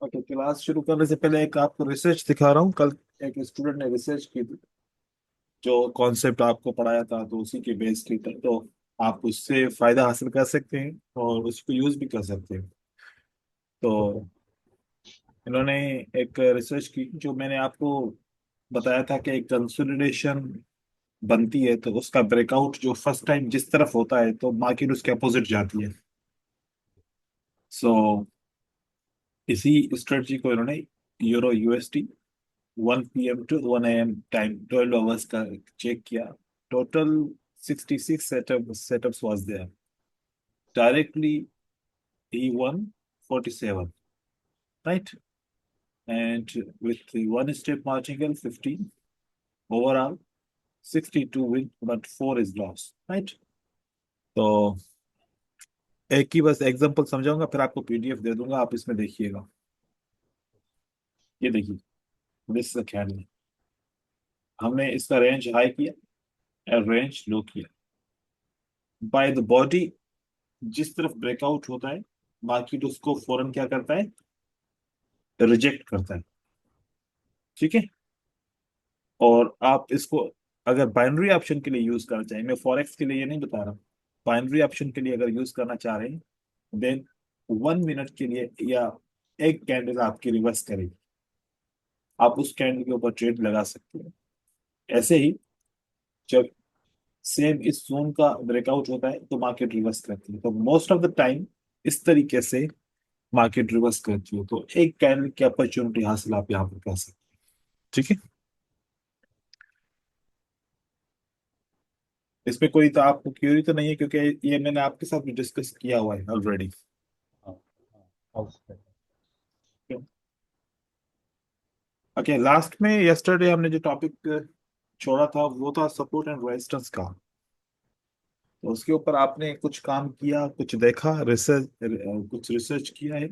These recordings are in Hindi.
ओके, क्लास शुरू करने से पहले एक आपको रिसर्च दिखा रहा हूँ। कल एक स्टूडेंट ने रिसर्च की थी, जो कॉन्सेप्ट आपको पढ़ाया था तो उसी के बेस की था। तो आप उससे फायदा हासिल कर सकते हैं और उसको यूज भी कर सकते हैं। तो इन्होंने एक रिसर्च की, जो मैंने आपको बताया था कि एक कंसोलिडेशन बनती है तो उसका ब्रेकआउट जो फर्स्ट टाइम जिस तरफ होता है तो मार्केट उसके अपोजिट जाती है। सो इसी स्ट्रेटजी को इन्होंने euro UST 1 p.m. to 1 a.m. Time 12 hours का चेक किया। Total 66 setups was there. Directly he won 47, right? And with the one step martingale 15, overall 62 win but 4 is lost, right? तो एक ही बस एग्जांपल समझाऊंगा, फिर आपको पीडीएफ दे दूंगा, आप इसमें देखिएगा। ये देखिए, दिस इज कैंडल। हमने इसका रेंज हाई किया और रेंज लो किया। बाय द बॉडी जिस तरफ ब्रेकआउट होता है मार्केट उसको फौरन क्या करता है, रिजेक्ट करता है। ठीक है। और आप इसको अगर बाइनरी ऑप्शन के लिए यूज करना चाहें, मैं फॉरेक्स के लिए ये नहीं बता रहा, बाइनरी ऑप्शन के लिए अगर यूज करना चाह रहे हैं, देन 1 मिनट के लिए या एक कैंडल आपकी रिवर्स करेगी, आप उस कैंडल के ऊपर ट्रेड लगा सकते हैं। ऐसे ही जब सेम इस जोन का ब्रेकआउट होता है तो मार्केट रिवर्स करती है। तो मोस्ट ऑफ द टाइम इस तरीके से मार्केट रिवर्स करती है। तो एक कैंडल की अपॉर्चुनिटी हासिल आप यहाँ पर कर सकते हैं। ठीक है। इसमें कोई तो आपको क्यूरी तो नहीं है, क्योंकि ये मैंने आपके साथ भी डिस्कस किया हुआ है ऑलरेडी। हाँ, हाँ, हाउस पे। ओके, लास्ट में यस्टरडे हमने जो टॉपिक छोड़ा था वो था सपोर्ट एंड रेजिस्टेंस का। तो उसके ऊपर आपने कुछ काम किया, कुछ देखा, रिसर्च, कुछ रिसर्च किया है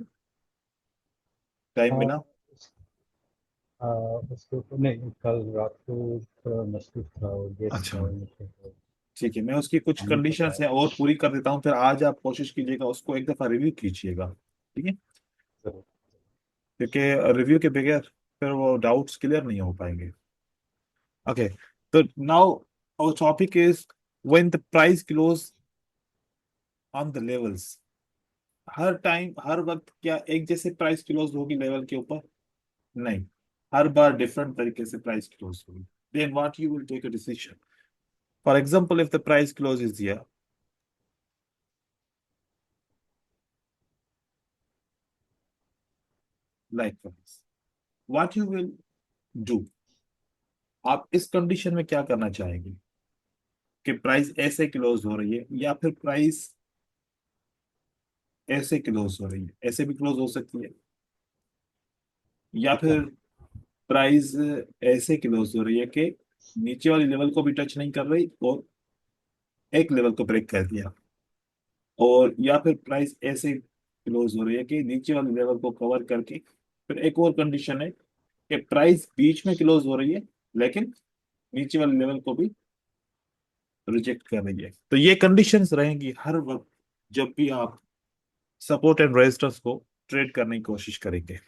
टाइम हाँ, बिना? उस- उसके ऊपर नहीं, कल रात को थोड़ा मसरूफ था और गेस्ट अच्छा, आए हुए थे तो ठीक है, मैं उसकी कुछ खाने कंडीशंस पकाया। हैं और पूरी कर देता हूँ, फिर आज आप कोशिश कीजिएगा उसको एक दफा रिव्यू कीजिएगा। ठीक है। जरूर। क्योंकि रिव्यू के बगैर फिर वो डाउट्स क्लियर नहीं हो पाएंगे। ओके, तो now our topic is when the price close on the levels. हर टाइम हर वक्त क्या एक जैसे प्राइस क्लोज होगी लेवल के ऊपर? नहीं, हर बार डिफरेंट तरीके से प्राइस क्लोज होगी। Then what you will take a decision. For example, if the price close is here, like this, what you will do? आप इस कंडीशन में क्या करना चाहेंगे कि प्राइस ऐसे क्लोज हो रही है या फिर प्राइस ऐसे क्लोज हो रही है, ऐसे भी क्लोज हो सकती है, या फिर प्राइस ऐसे क्लोज हो रही है कि नीचे वाली लेवल को भी टच नहीं कर रही और एक लेवल को ब्रेक कर दिया, और या फिर प्राइस ऐसे क्लोज हो रही है कि नीचे वाले लेवल को कवर करके, फिर एक और कंडीशन है कि प्राइस बीच में क्लोज हो रही है लेकिन नीचे वाले लेवल को भी रिजेक्ट कर रही है। तो ये कंडीशंस रहेंगी हर वक्त जब भी आप सपोर्ट एंड रेजिस्टेंस को ट्रेड करने की कोशिश करेंगे।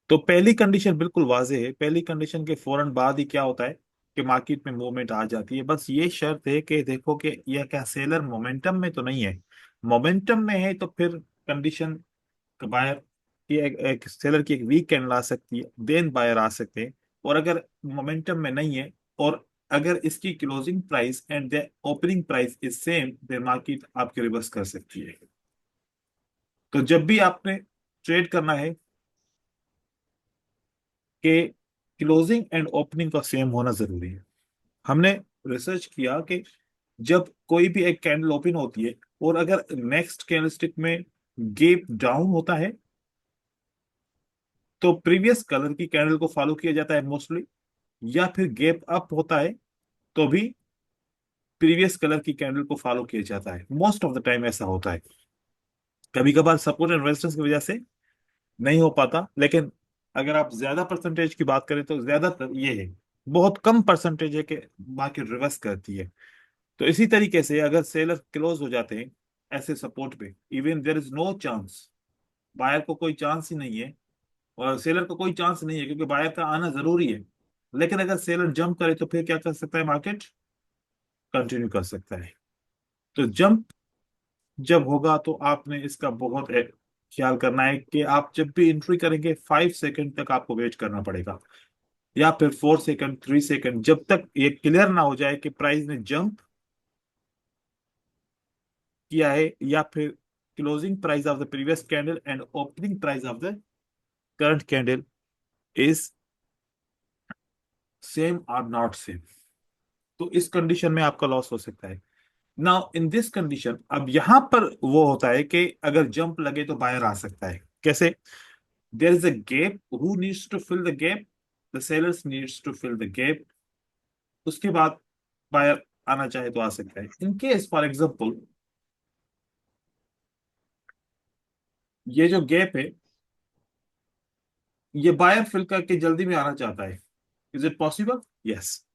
तो पहली कंडीशन बिल्कुल वाजे है, पहली कंडीशन के फौरन बाद ही क्या होता है कि मार्केट में मूवमेंट आ जाती है। बस ये शर्त है कि देखो कि यह क्या सेलर मोमेंटम में तो नहीं है। मोमेंटम में है तो फिर कंडीशन बायर की एक सेलर की एक वीक कैंडल आ सकती है, देन बायर आ सकते हैं। और अगर मोमेंटम में नहीं है और अगर इसकी closing price and the opening price is same, then market आपके रिवर्स कर सकती है। तो जब भी आपने ट्रेड करना है कि क्लोजिंग एंड ओपनिंग का सेम होना जरूरी है। हमने रिसर्च किया कि जब कोई भी एक कैंडल ओपन होती है और अगर नेक्स्ट कैंडलस्टिक में गैप डाउन होता है तो प्रीवियस कलर की कैंडल को फॉलो किया जाता है मोस्टली, या फिर गैप अप होता है तो भी प्रीवियस कलर की कैंडल को फॉलो किया जाता है। मोस्ट ऑफ द टाइम ऐसा होता है। कभी कभार सपोर्ट एंड रेजिस्टेंस की वजह से नहीं हो पाता, लेकिन अगर आप ज्यादा परसेंटेज की बात करें तो ज्यादातर ये है, बहुत कम परसेंटेज है कि मार्केट रिवर्स करती है। तो इसी तरीके से अगर सेलर क्लोज हो जाते हैं ऐसे सपोर्ट पे, even there is no chance buyer को कोई चांस ही नहीं है और सेलर को कोई चांस नहीं है, क्योंकि बायर का आना जरूरी है। लेकिन अगर सेलर जंप करे तो फिर क्या कर सकता है मार्केट? कंटिन्यू कर सकता है। तो जंप जब होगा तो आपने इसका बहुत ख्याल करना है कि आप जब भी एंट्री करेंगे 5 सेकंड तक आपको वेट करना पड़ेगा, या फिर 4 सेकंड, 3 सेकंड, जब तक ये क्लियर ना हो जाए कि प्राइस ने जंप किया है, या फिर closing price of the previous candle and opening price of the current candle is same और नॉट सेम। तो इस कंडीशन में आपका लॉस हो सकता है। नाउ इन दिस कंडीशन, अब यहां पर वो होता है कि अगर जंप लगे तो बायर आ सकता है। कैसे? There is a gap, who needs to fill the gap? The sellers needs to fill the gap. उसके बाद बायर आना चाहे तो आ सकता है। इन केस फॉर एग्जांपल ये जो गैप है, ये बायर फिल करके जल्दी में आना चाहता है। Is it possible? Yes.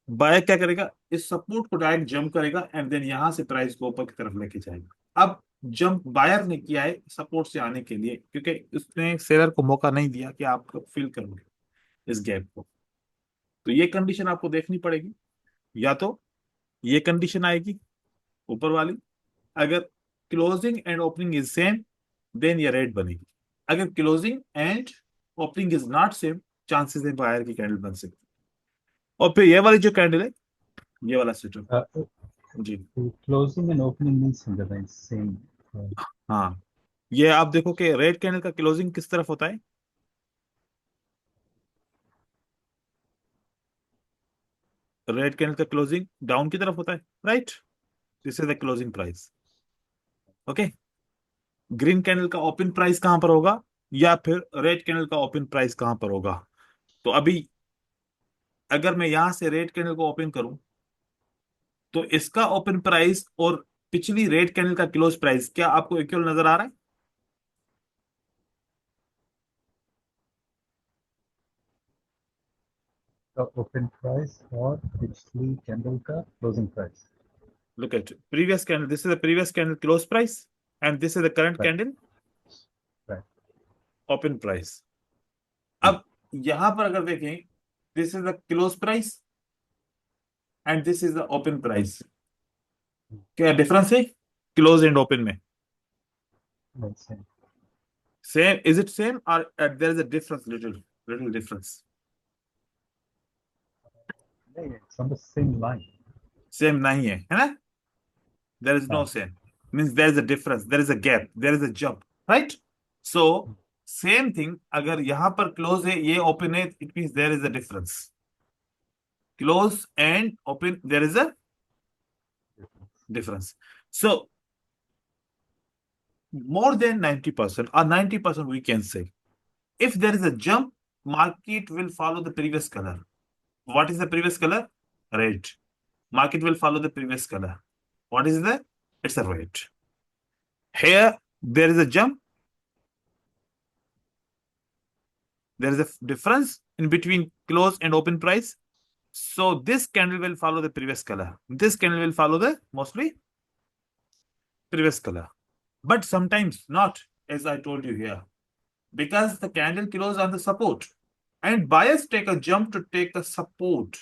Buyer क्या करेगा? इस सपोर्ट को डायरेक्ट जंप करेगा एंड देन यहां से प्राइस को ऊपर की तरफ लेके जाएगा। अब जंप बायर ने किया है सपोर्ट से आने के लिए, क्योंकि उसने सेलर को मौका नहीं दिया कि आप फिल करोगे इस गैप को। तो ये कंडीशन आपको देखनी पड़ेगी। या तो ये कंडीशन आएगी ऊपर वाली, अगर closing and opening is same then ये रेड बनेगी। अगर closing and opening is not same, chances है बायर की कैंडल बन सकती है। और फिर ये वाली जो कैंडल है, ये वाला सेटअप। जी। Closing and opening means in the line same. हाँ, ये आप देखो कि रेड कैंडल का क्लोजिंग किस तरफ होता है? रेड कैंडल का क्लोजिंग डाउन की तरफ होता है, right? This is the closing price. Okay. Green candle का ओपन प्राइस कहां पर होगा, या फिर रेड कैंडल का ओपन प्राइस कहां पर होगा? तो अभी अगर मैं यहां से रेड कैंडल को ओपन करूं तो इसका ओपन प्राइस और पिछली रेड कैंडल का क्लोज प्राइस क्या आपको इक्वल नजर आ रहा है? The open price और पिछली candle का closing price. Look at previous candle, this is the previous candle close price and this is the current Right, candle right. Open price. Hmm. अब यहां पर अगर देखें, this is the close price and this is the open price. क्या डिफरेंस है क्लोज एंड ओपन में? Makes sense. Same? Is it same और there is a difference, little little difference? Yeah, yeah, it's on the same line. Same नहीं है ना? There is no हाँ, same. Means there is a difference, there is a gap, there is a jump, right? So same thing, अगर यहां पर क्लोज है ये ओपन है, it means there is a difference. Close and open, there is a difference. So more than 90% or 90% we can say, if there is a jump, market will follow the previous color. What is the previous color? Red. Market will follow the previous color. What is that? It's a red. Here there is a jump, there is a difference in between close and open price. So this candle will follow the previous color. This candle will follow the mostly previous color. But sometimes not, as I told you here, because the candle close on the support and buyers take a jump to take the support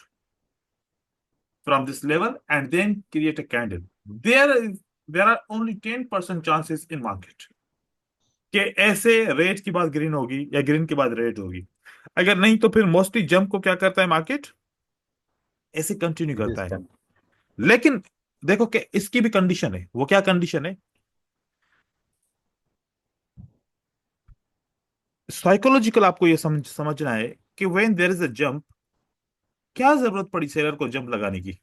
from this level and then create a candle. There are only 10% chances in market कि ऐसे रेड की बाद ग्रीन होगी या ग्रीन के बाद रेड होगी। अगर नहीं तो फिर मोस्टली जंप को क्या करता है मार्केट? ऐसे कंटिन्यू करता this है। time. लेकिन देखो कि इसकी भी कंडीशन है। वो क्या कंडीशन है? साइकोलॉजिकल आपको ये समझना है कि when there is a jump, क्या जरूरत पड़ी सेलर को जंप लगाने की?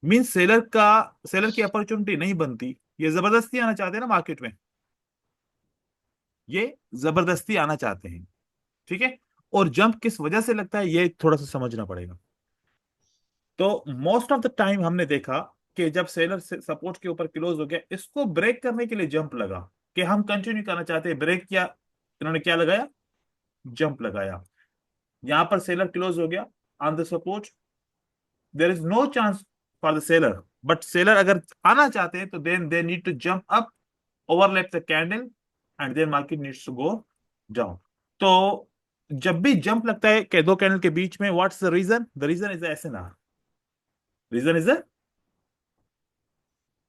मीन सेलर की अपॉर्चुनिटी नहीं बनती, ये जबरदस्ती आना चाहते हैं ना मार्केट में। ये जबरदस्ती आना चाहते हैं, ठीक है। और जंप किस वजह से लगता है ये थोड़ा सा समझना पड़ेगा। तो मोस्ट ऑफ द टाइम हमने देखा कि जब सेलर से सपोर्ट के ऊपर क्लोज हो गया, इसको ब्रेक करने के लिए जंप लगा कि हम कंटिन्यू करना चाहते हैं। ब्रेक किया, इन्होंने क्या लगाया? जंप लगाया। यहां पर सेलर क्लोज हो गया on the support, there is no chance for the seller. But seller अगर आना चाहते हैं तो then they need to jump up, overlap the candle and then market needs to go down. तो जब भी जंप लगता है कि दो कैंडल के बीच में, what's the reason is S N R. Reason is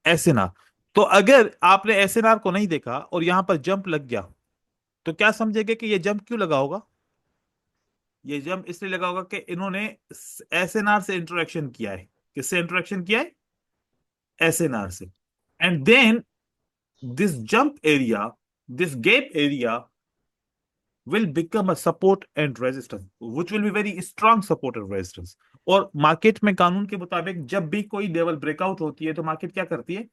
S N R. तो अगर आपने एस एन आर को नहीं देखा और यहां पर जंप लग गया, तो क्या समझेंगे कि ये जंप क्यों लगा होगा? ये जंप इसलिए लगा होगा कि इन्होंने एस एन आर से इंटरेक्शन किया है। किससे इंटरेक्शन किया है? एस एन आर से। And then this jump area, this gap area will become a support and resistance, which will be very strong support and resistance। और मार्केट में कानून के मुताबिक जब भी कोई लेवल ब्रेकआउट होती है तो मार्केट क्या करती है?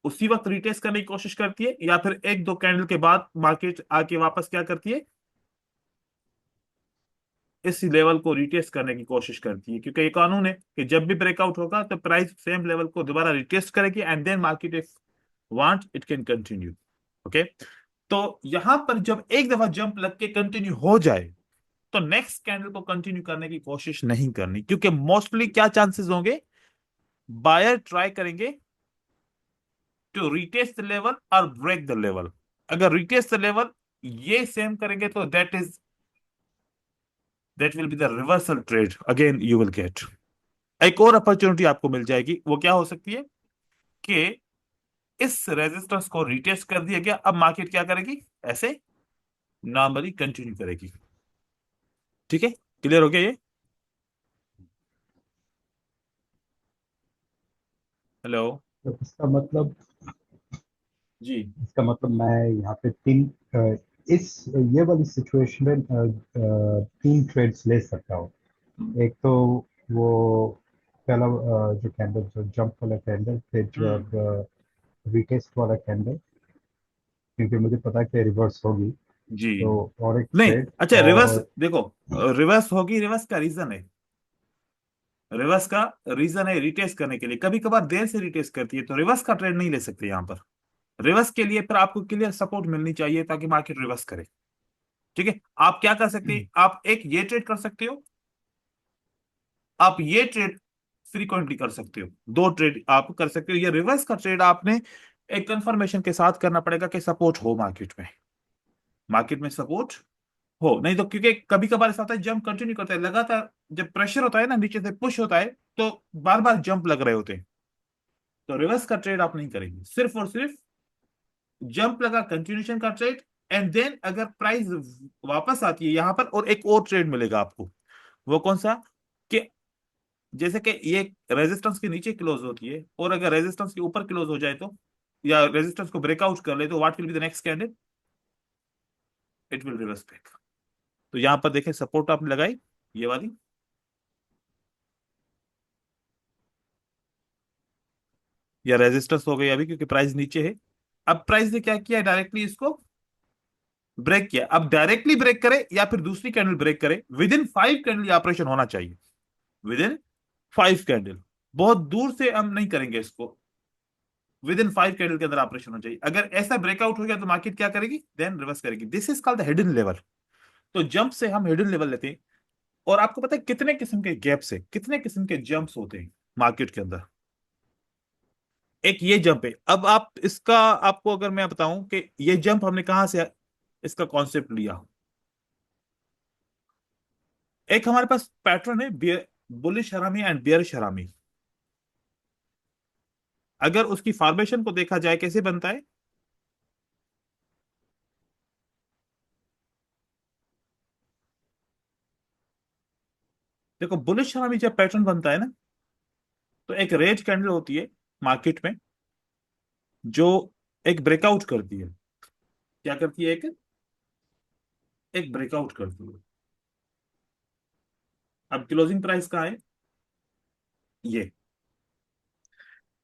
उसी वक्त रिटेस्ट करने की कोशिश करती है, या फिर एक दो कैंडल के बाद मार्केट आके वापस क्या करती है? इस लेवल को रिटेस्ट करने की कोशिश करती है, क्योंकि ये कानून है कि जब भी ब्रेकआउट होगा तो प्राइस सेम लेवल को दोबारा रिटेस्ट करेगी, and then market if want it can continue. Okay. तो यहां पर जब एक दफा जंप लग के कंटिन्यू हो जाए, तो नेक्स्ट कैंडल को कंटिन्यू करने की कोशिश नहीं करनी, क्योंकि मोस्टली क्या चांसेस होंगे? बायर ट्राई करेंगे टू रिटेस्ट द लेवल और ब्रेक द लेवल। अगर रिटेस्ट द लेवल ये सेम करेंगे तो that will be the reversal trade again you will get. एक और अपॉर्चुनिटी आपको मिल जाएगी, वो क्या हो सकती है कि इस रेजिस्टेंस को रिटेस्ट कर दिया गया, अब मार्केट क्या करेगी? ऐसे नॉर्मली कंटिन्यू करेगी। ठीक है, क्लियर हो गया ये? हेलो। तो जी। इसका मतलब मैं यहाँ पे इस ये वाली सिचुएशन में तीन ट्रेड्स ले सकता हूँ। एक तो वो पहला जो कैंडल, जो जंप वाला कैंडल, फिर हम्म। जब रिटेस्ट वाला कैंडल, क्योंकि मुझे पता है कि रिवर्स होगी। जी। तो और एक नहीं, ट्रेड अच्छा, रिवर्स और देखो। रिवर्स होगी, रिवर्स का रीजन है। रिवर्स का रीजन है रिटेस्ट करने के लिए, कभी कभार देर से रिटेस्ट करती है, तो रिवर्स का ट्रेड नहीं ले सकते यहां पर। रिवर्स के लिए फिर आपको क्लियर सपोर्ट मिलनी चाहिए ताकि मार्केट रिवर्स करे। ठीक है, आप क्या कर सकते हैं? आप एक ये ट्रेड कर सकते हो, आप ये ट्रेड फ्रीक्वेंटली कर सकते हो, दो ट्रेड आप कर सकते हो। ये रिवर्स का ट्रेड आपने एक कंफर्मेशन के साथ करना पड़ेगा कि सपोर्ट हो मार्केट में सपोर्ट हो। नहीं तो क्योंकि कभी कभार ऐसा होता है जंप कंटिन्यू करता है लगातार, जब प्रेशर होता है ना, नीचे से पुश होता है, तो बार बार जंप लग रहे होते हैं। तो रिवर्स का ट्रेड आप नहीं करेंगे, सिर्फ और सिर्फ जंप लगा कंटिन्यूशन का ट्रेड। एंड देन अगर प्राइस वापस आती है यहां पर, और एक और ट्रेड मिलेगा आपको। वो कौन सा? कि जैसे कि ये रेजिस्टेंस के नीचे क्लोज होती है, और अगर रेजिस्टेंस के ऊपर क्लोज हो जाए तो, या रेजिस्टेंस को ब्रेकआउट कर ले, तो what will be the next candle? It will reverse back. तो यहां पर देखें, सपोर्ट आपने लगाई ये वाली, या रेजिस्टेंस हो गई अभी क्योंकि प्राइस नीचे है। अब प्राइस ने क्या किया? डायरेक्टली इसको ब्रेक किया। अब डायरेक्टली ब्रेक करे या फिर दूसरी कैंडल ब्रेक करे, विद इन 5 कैंडल ये ऑपरेशन होना चाहिए। विद इन 5 कैंडल, बहुत दूर से हम नहीं करेंगे इसको। विद इन 5 कैंडल के अंदर ऑपरेशन होना चाहिए। अगर ऐसा ब्रेकआउट हो गया तो मार्केट क्या करेगी? देन रिवर्स करेगी। This is called the hidden level. तो जंप से हम हिडन लेवल लेते हैं। और आपको पता है कितने किस्म के गैप से कितने किस्म के जंप्स होते हैं मार्केट के अंदर? एक ये जंप है। अब आप इसका, आपको अगर मैं बताऊं कि ये जंप हमने कहां से इसका कॉन्सेप्ट लिया। एक हमारे पास पैटर्न है, बुलिश हरामी एंड बियरिश हरामी। अगर उसकी फॉर्मेशन को देखा जाए कैसे बनता है, देखो बुलिश हरामी जब पैटर्न बनता है ना, तो एक रेड कैंडल होती है मार्केट में, जो एक ब्रेकआउट करती है। क्या करती है? एक एक ब्रेकआउट करती है। अब क्लोजिंग प्राइस कहाँ है? ये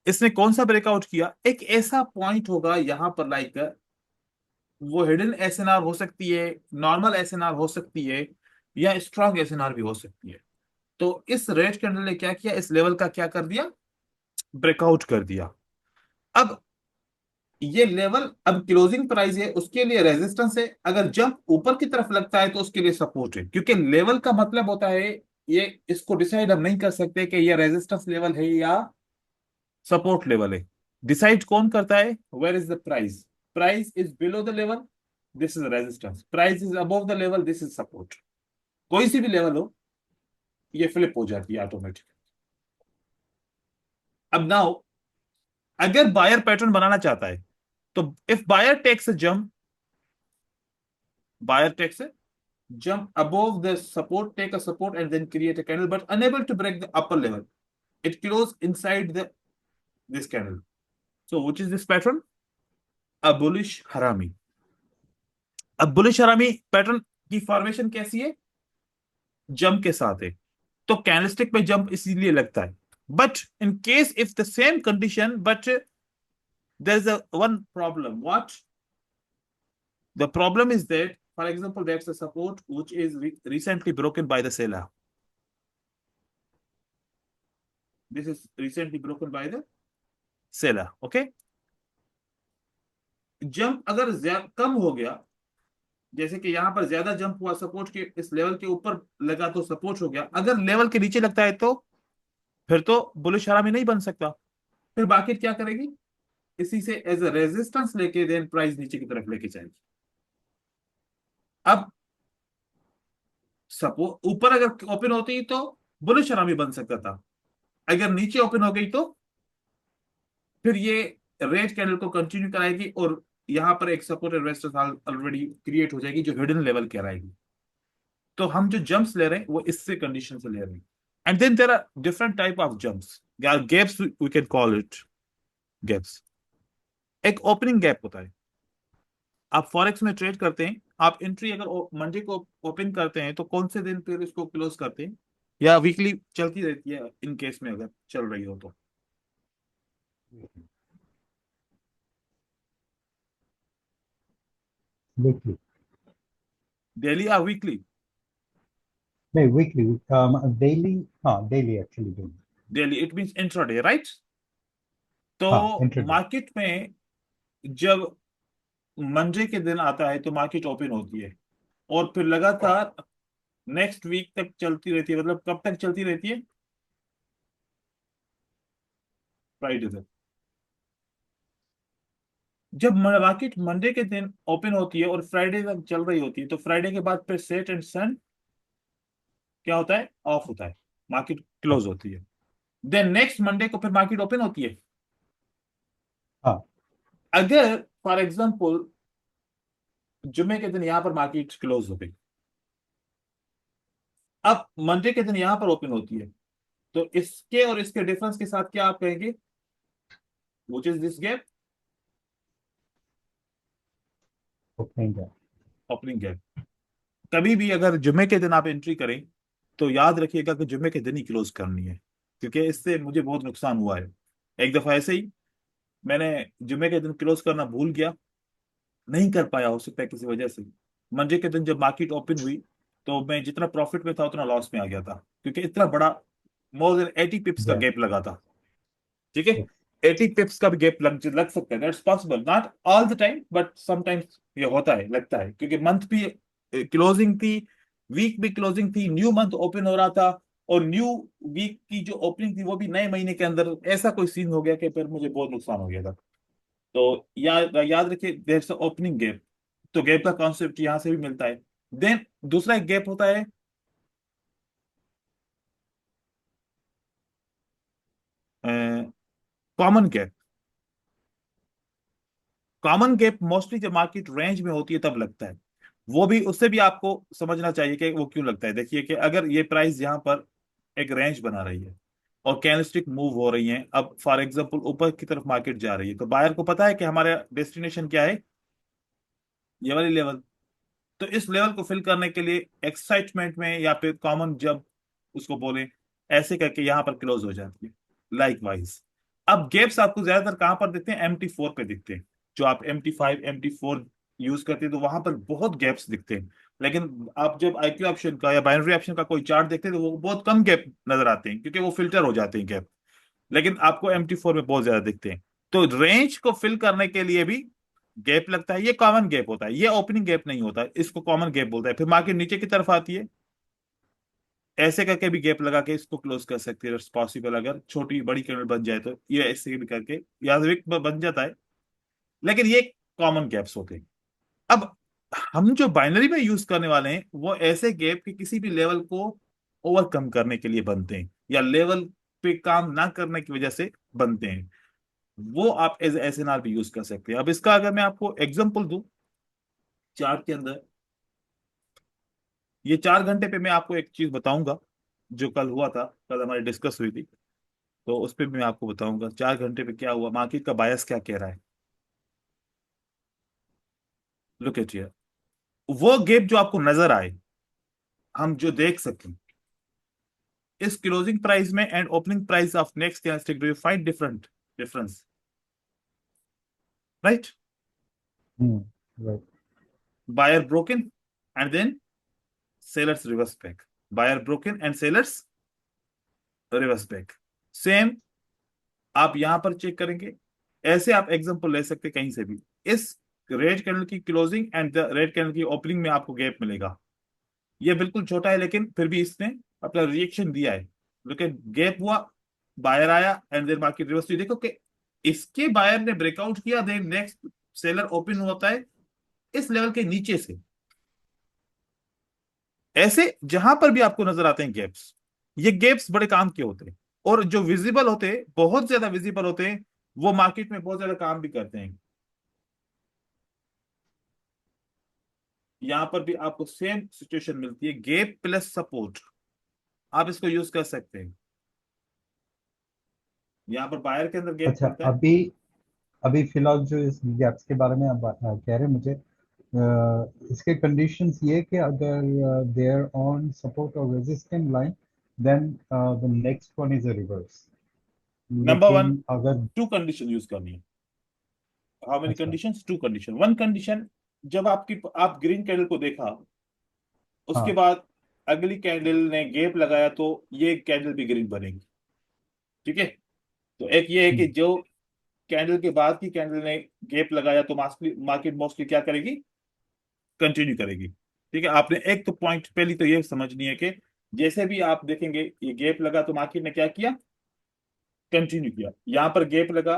इसने कौन सा ब्रेकआउट किया? एक ऐसा पॉइंट होगा यहां पर, लाइक वो हिडन एसएनआर हो सकती है, नॉर्मल एसएनआर हो सकती है, या स्ट्रांग एसएनआर भी हो सकती है। तो इस रेड कैंडल ने क्या किया? इस लेवल का क्या कर दिया? ब्रेकआउट कर दिया। अब ये लेवल, अब क्लोजिंग प्राइस है उसके लिए रेजिस्टेंस है, अगर जंप ऊपर की तरफ लगता है तो उसके लिए सपोर्ट है, क्योंकि लेवल का मतलब होता है, ये इसको डिसाइड हम नहीं कर सकते कि ये रेजिस्टेंस लेवल है या सपोर्ट लेवल है। डिसाइड कौन करता है? Where is the price? Price is below the level, this is resistance. Price is above the level, this is support. कोई सी भी लेवल हो, ये फ्लिप हो जाती है ऑटोमेटिक। अब नाउ, अगर बायर पैटर्न बनाना चाहता है, तो if buyer takes a jump, buyer takes a jump above the support, take a support and then create a candle, but unable to break the upper level. It close inside the this candle. So which is this pattern? A bullish harami. अब बुलिश हरामी पैटर्न की फॉर्मेशन कैसी है? जंप के साथ है। तो कैंडलस्टिक पे जंप इसीलिए लगता है। But in case if the same condition, but there is a one problem. What the problem is that, for example, that's a support which is recently broken by the seller. This is recently broken by the seller. Okay, jump अगर कम हो गया, जैसे कि यहां पर ज्यादा जंप हुआ, सपोर्ट के इस लेवल के ऊपर लगा तो सपोर्ट हो गया, अगर लेवल के नीचे लगता है तो फिर तो बुलिश हरामी नहीं बन सकता। फिर मार्केट क्या करेगी? इसी से एज अ रेजिस्टेंस लेके देन प्राइस नीचे की तरफ लेके जाएगी। अब सपोर्ट ऊपर अगर ओपन होती तो बुलिश हरामी बन सकता था, अगर नीचे ओपन हो गई तो फिर ये रेड कैंडल को कंटिन्यू कराएगी और यहां पर एक सपोर्ट और रेजिस्टेंस ऑलरेडी क्रिएट हो जाएगी, जो हिडन लेवल कहलाएगी। तो हम जो जंप्स ले रहे हैं वो इससे कंडीशन से ले रहे हैं। And then there are different type of jumps, gaps we can call it gaps. एक ओपनिंग गैप होता है। आप फॉरेक्स में ट्रेड करते हैं, आप एंट्री अगर मंडे को ओपन करते हैं तो कौन से दिन फिर इसको क्लोज करते हैं? या वीकली चलती रहती है इन केस में अगर चल रही हो तो? वीकली। डेली या वीकली? नहीं, वीकली। डेली। हाँ, daily actually, daily. Daily it means intraday, right? तो हाँ, इंट्राडे। मार्केट में जब मंडे के दिन आता है तो मार्केट ओपन होती है और फिर लगातार नेक्स्ट वीक तक चलती रहती है। मतलब कब तक चलती रहती है? फ्राइडे तक। जब मार्केट मंडे के दिन ओपन होती है और फ्राइडे तक चल रही होती है, तो फ्राइडे के बाद फिर सेट एंड सन क्या होता है? ऑफ होता है, मार्केट हाँ। क्लोज होती है। देन नेक्स्ट मंडे को फिर मार्केट ओपन होती है। हाँ। अगर फॉर एग्जांपल जुमे के दिन यहां पर मार्केट क्लोज हो गई, अब मंडे के दिन यहां पर ओपन होती है, तो इसके और इसके डिफरेंस के साथ क्या आप कहेंगे? Which is this gap? Opening है। Opening gap. कभी भी अगर जुमे के दिन आप एंट्री करें तो याद रखिएगा कि जुमे के दिन ही क्लोज करनी है, क्योंकि इससे मुझे बहुत नुकसान हुआ है। एक दफा ऐसे ही मैंने जुमे के दिन क्लोज करना भूल गया, नहीं कर पाया, हो सकता है किसी वजह से। मंडे के दिन जब मार्केट ओपन हुई तो मैं जितना प्रॉफिट में था उतना लॉस में आ गया था, क्योंकि इतना बड़ा मोर देन 80 पिप्स का गैप। गैप लगा था। ठीक है, 80 पिप्स का भी गैप लग लग सकता है, that's possible, not all the time but sometimes ये होता है, लगता है, क्योंकि मंथ भी क्लोजिंग थी, वीक भी क्लोजिंग थी, न्यू मंथ ओपन हो रहा था, और न्यू वीक की जो ओपनिंग थी वो भी नए महीने के अंदर। ऐसा कोई सीन हो गया कि फिर मुझे बहुत नुकसान हो गया था। तो याद याद रखिए, देयर इज ओपनिंग गैप। तो गैप का कॉन्सेप्ट यहां से भी मिलता है। देन दूसरा एक गैप होता है common gap. Common gap mostly जब मार्केट रेंज में होती है तब लगता है। वो भी, उससे भी आपको समझना चाहिए कि वो क्यों लगता है। देखिए कि अगर ये प्राइस यहाँ पर एक रेंज बना रही है और कैंडलस्टिक मूव हो रही है, अब फॉर एग्जांपल ऊपर की तरफ मार्केट जा रही है, तो बायर को पता है कि हमारा डेस्टिनेशन क्या है, ये वाली लेवल। तो इस लेवल को फिल करने के लिए एक्साइटमेंट में या फिर कॉमन जब उसको बोले, ऐसे करके यहाँ पर क्लोज हो जाती है। लाइक वाइज अब गैप्स आपको ज्यादातर कहाँ पर दिखते हैं? MT4 पे दिखते हैं। जो आप MT5 MT4 यूज करते हैं तो वहां पर बहुत गैप्स दिखते हैं। लेकिन आप जब IQ ऑप्शन का या बाइनरी ऑप्शन का कोई चार्ट देखते हैं तो वो बहुत कम गैप नजर आते हैं, क्योंकि वो फिल्टर हो जाते हैं गैप। लेकिन आपको MT4 में बहुत ज्यादा दिखते हैं। तो रेंज को फिल करने के लिए भी गैप लगता है। ये कॉमन गैप होता है, ये ओपनिंग गैप नहीं होता है, इसको कॉमन गैप बोलता है। फिर मार्केट नीचे की तरफ आती है, ऐसे करके भी गैप लगा के इसको क्लोज कर सकते हैं पॉसिबल, अगर छोटी बड़ी कैंडल बन जाए तो ये ऐसे भी करके या विक बन जाता है, लेकिन ये कॉमन गैप्स होते हैं। अब हम जो बाइनरी में यूज करने वाले हैं वो ऐसे गैप के किसी भी लेवल को ओवरकम करने के लिए बनते हैं, या लेवल पे काम ना करने की वजह से बनते हैं। वो आप एज एस एन आर भी यूज कर सकते हैं। अब इसका अगर मैं आपको एग्जांपल दूं चार्ट के अंदर, ये 4 घंटे पे मैं आपको एक चीज बताऊंगा जो कल हुआ था, कल हमारी डिस्कस हुई थी, तो उस पर भी मैं आपको बताऊंगा 4 घंटे पे क्या हुआ, मार्केट का बायस क्या कह रहा है। लुक एट हियर, वो गैप जो आपको नजर आए, हम जो देख सकें इस क्लोजिंग प्राइस में and opening price of next candlestick, do you find different difference, right? Right. Buyer broken and then sellers reverse back, buyer broken and sellers reverse back, same आप यहां पर चेक करेंगे। ऐसे आप एग्जांपल ले सकते कहीं से भी, इस रेड कैंडल की closing and the red candle की ओपनिंग में आपको गैप मिलेगा। ये बिल्कुल छोटा है लेकिन फिर भी इसने अपना रिएक्शन दिया है। लेकिन गैप हुआ, बायर आया एंड देन मार्केट रिवर्स हुई। देखो कि इसके बायर ने ब्रेकआउट किया, देन नेक्स्ट सेलर ओपन होता है इस लेवल के नीचे से। ऐसे जहां पर भी आपको नजर आते हैं गैप्स, ये गैप्स बड़े काम के होते हैं, और जो विजिबल होते हैं, बहुत ज्यादा विजिबल होते हैं, वो मार्केट में बहुत ज्यादा काम भी करते हैं। यहां पर भी आपको सेम सिचुएशन मिलती है, गैप प्लस सपोर्ट, आप इसको यूज कर सकते हैं। यहां पर बायर के अंदर गैप अच्छा, मिलता है। अभी अभी फिलहाल जो इस गैप्स के बारे में आप कह रहे हैं मुझे, इसके कंडीशंस ये कि अगर देयर ऑन सपोर्ट और resistant line, then the next one is a reverse. Number one, लेकिन अगर, टू कंडीशन यूज करनी है। हाउ मेनी अच्छा, conditions? Two condition. One condition, जब आपकी आप ग्रीन कैंडल को देखा, उसके हाँ। बाद अगली कैंडल ने गैप लगाया तो ये कैंडल भी ग्रीन बनेगी, ठीक है? तो एक ये है कि हम्म, जो कैंडल के बाद की कैंडल ने गैप लगाया तो मार्केट मोस्टली क्या करेगी, कंटिन्यू करेगी। ठीक है, आपने एक तो पॉइंट पहली तो ये समझनी है कि जैसे भी आप देखेंगे ये गैप लगा तो मार्केट ने क्या किया, कंटिन्यू किया। यहां पर गैप लगा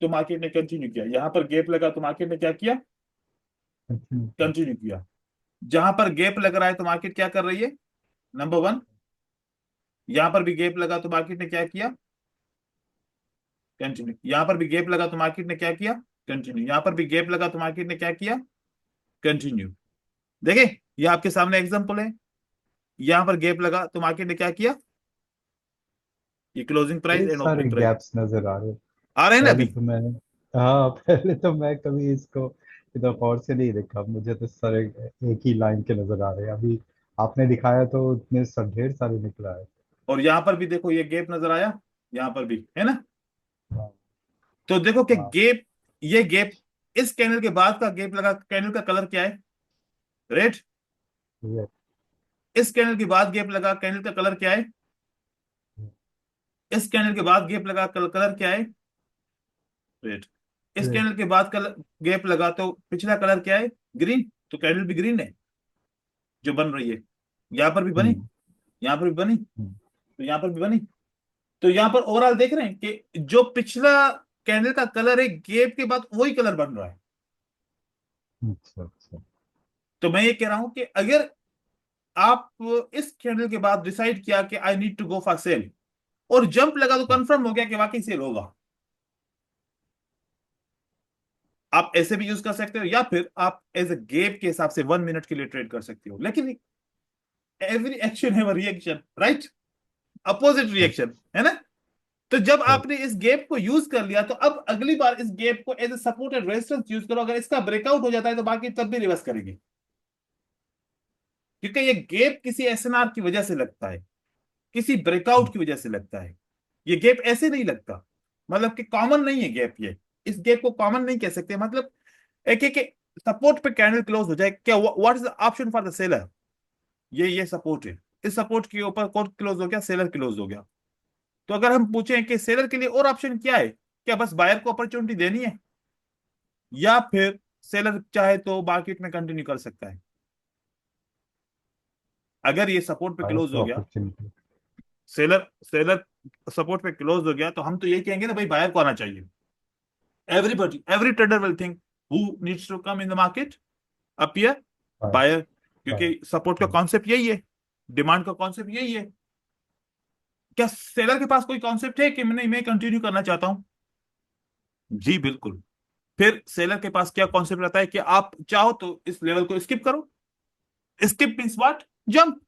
तो मार्केट ने कंटिन्यू किया, यहां पर गैप लगा तो मार्केट ने क्या किया, continue किया। कंटिन्यू किया। जहां पर गैप लग रहा है तो मार्केट क्या कर रही है, नंबर वन, यहां पर भी गैप लगा तो मार्केट ने क्या किया, कंटिन्यू। यहां पर भी गैप लगा तो मार्केट ने क्या किया, कंटिन्यू। यहां पर भी गैप लगा तो मार्केट ने क्या किया, कंटिन्यू। देखे, ये आपके सामने एग्जांपल है। यहां पर गैप लगा तो मार्केट ने क्या किया, ये क्लोजिंग प्राइस ये एंड सारे ओपनिंग प्राइस गैप्स नजर आ रहे हैं। आ रहे हैं ना पहले अभी। तो मैं, हाँ, पहले तो मैं कभी इसको इधर गौर से नहीं देखा, मुझे तो सारे एक ही लाइन के नजर आ रहे हैं। अभी आपने दिखाया तो इतने सब ढेर सारे निकला है। और यहां पर भी देखो ये गैप नजर आया, यहां पर भी है ना। हाँ। तो देखो कि हाँ। गैप, ये गैप, इस कैंडल के बाद का गैप लगा, कैंडल का कलर क्या है, रेड। ये- इस कैंडल के बाद गैप लगा, कैंडल का कलर क्या है, इस कैंडल के बाद गैप लगा, कलर क्या है, रेड। इस ये- कैंडल के बाद कलर गैप लगा तो पिछला कलर क्या है, ग्रीन। तो कैंडल भी ग्रीन है जो बन रही है। यहां पर भी बनी, हम्म। यहां पर भी बनी, हम्म, तो यहां पर भी बनी। तो यहां पर ओवरऑल देख रहे हैं कि जो पिछला कैंडल का कलर है गैप के बाद वही कलर बन रहा है। अच्छा, अच्छा। तो मैं ये कह रहा हूं कि अगर आप इस कैंडल के बाद डिसाइड किया कि I need to go for sell, और जंप लगा तो हाँ, कंफर्म हो गया कि वाकई सेल होगा, आप ऐसे भी यूज कर सकते हो, या फिर आप एज ए गेप के हिसाब से 1 मिनट के लिए ट्रेड कर सकते हो। लेकिन every action have reaction, right? Opposite हाँ, रिएक्शन, है ना। तो जब right। आपने इस गैप को यूज कर लिया तो अब अगली बार इस गैप को as a support and resistance use करो। अगर इसका ब्रेकआउट हो जाता है तो बाकी तब भी रिवर्स करेगी, क्योंकि ये गैप किसी एसएनआर की वजह से लगता है, किसी ब्रेकआउट हम्म, की वजह से लगता है। ये गैप ऐसे नहीं लगता, मतलब कि कॉमन नहीं है गैप ये। इस गैप को कॉमन नहीं कह सकते, मतलब एक एक सपोर्ट पे कैंडल क्लोज हो जाए क्या, what is the option for the seller, ये सपोर्ट है, इस सपोर्ट के ऊपर कौन क्लोज हो गया, सेलर क्लोज हो गया। तो अगर हम पूछें कि सेलर के लिए और ऑप्शन क्या है, क्या बस बायर को अपॉर्चुनिटी देनी है, या फिर सेलर चाहे तो मार्केट में कंटिन्यू कर सकता है। अगर ये सपोर्ट पे बायर्स क्लोज हो को गया, अपॉर्चुनिटी। सेलर सेलर सपोर्ट पे क्लोज हो गया, तो हम तो यही कहेंगे ना भाई बायर को आना चाहिए। Everybody, every trader will think who needs to come in the market, appear, buyers. Buyer. क्योंकि सपोर्ट का बायर्स। कॉन्सेप्ट यही है, डिमांड का कॉन्सेप्ट यही है। क्या सेलर के पास कोई कॉन्सेप्ट है कि मैं कंटिन्यू करना चाहता हूं? जी बिल्कुल। फिर सेलर के पास क्या कॉन्सेप्ट रहता है कि आप चाहो तो इस लेवल को स्किप करो। Skip means what? जंप।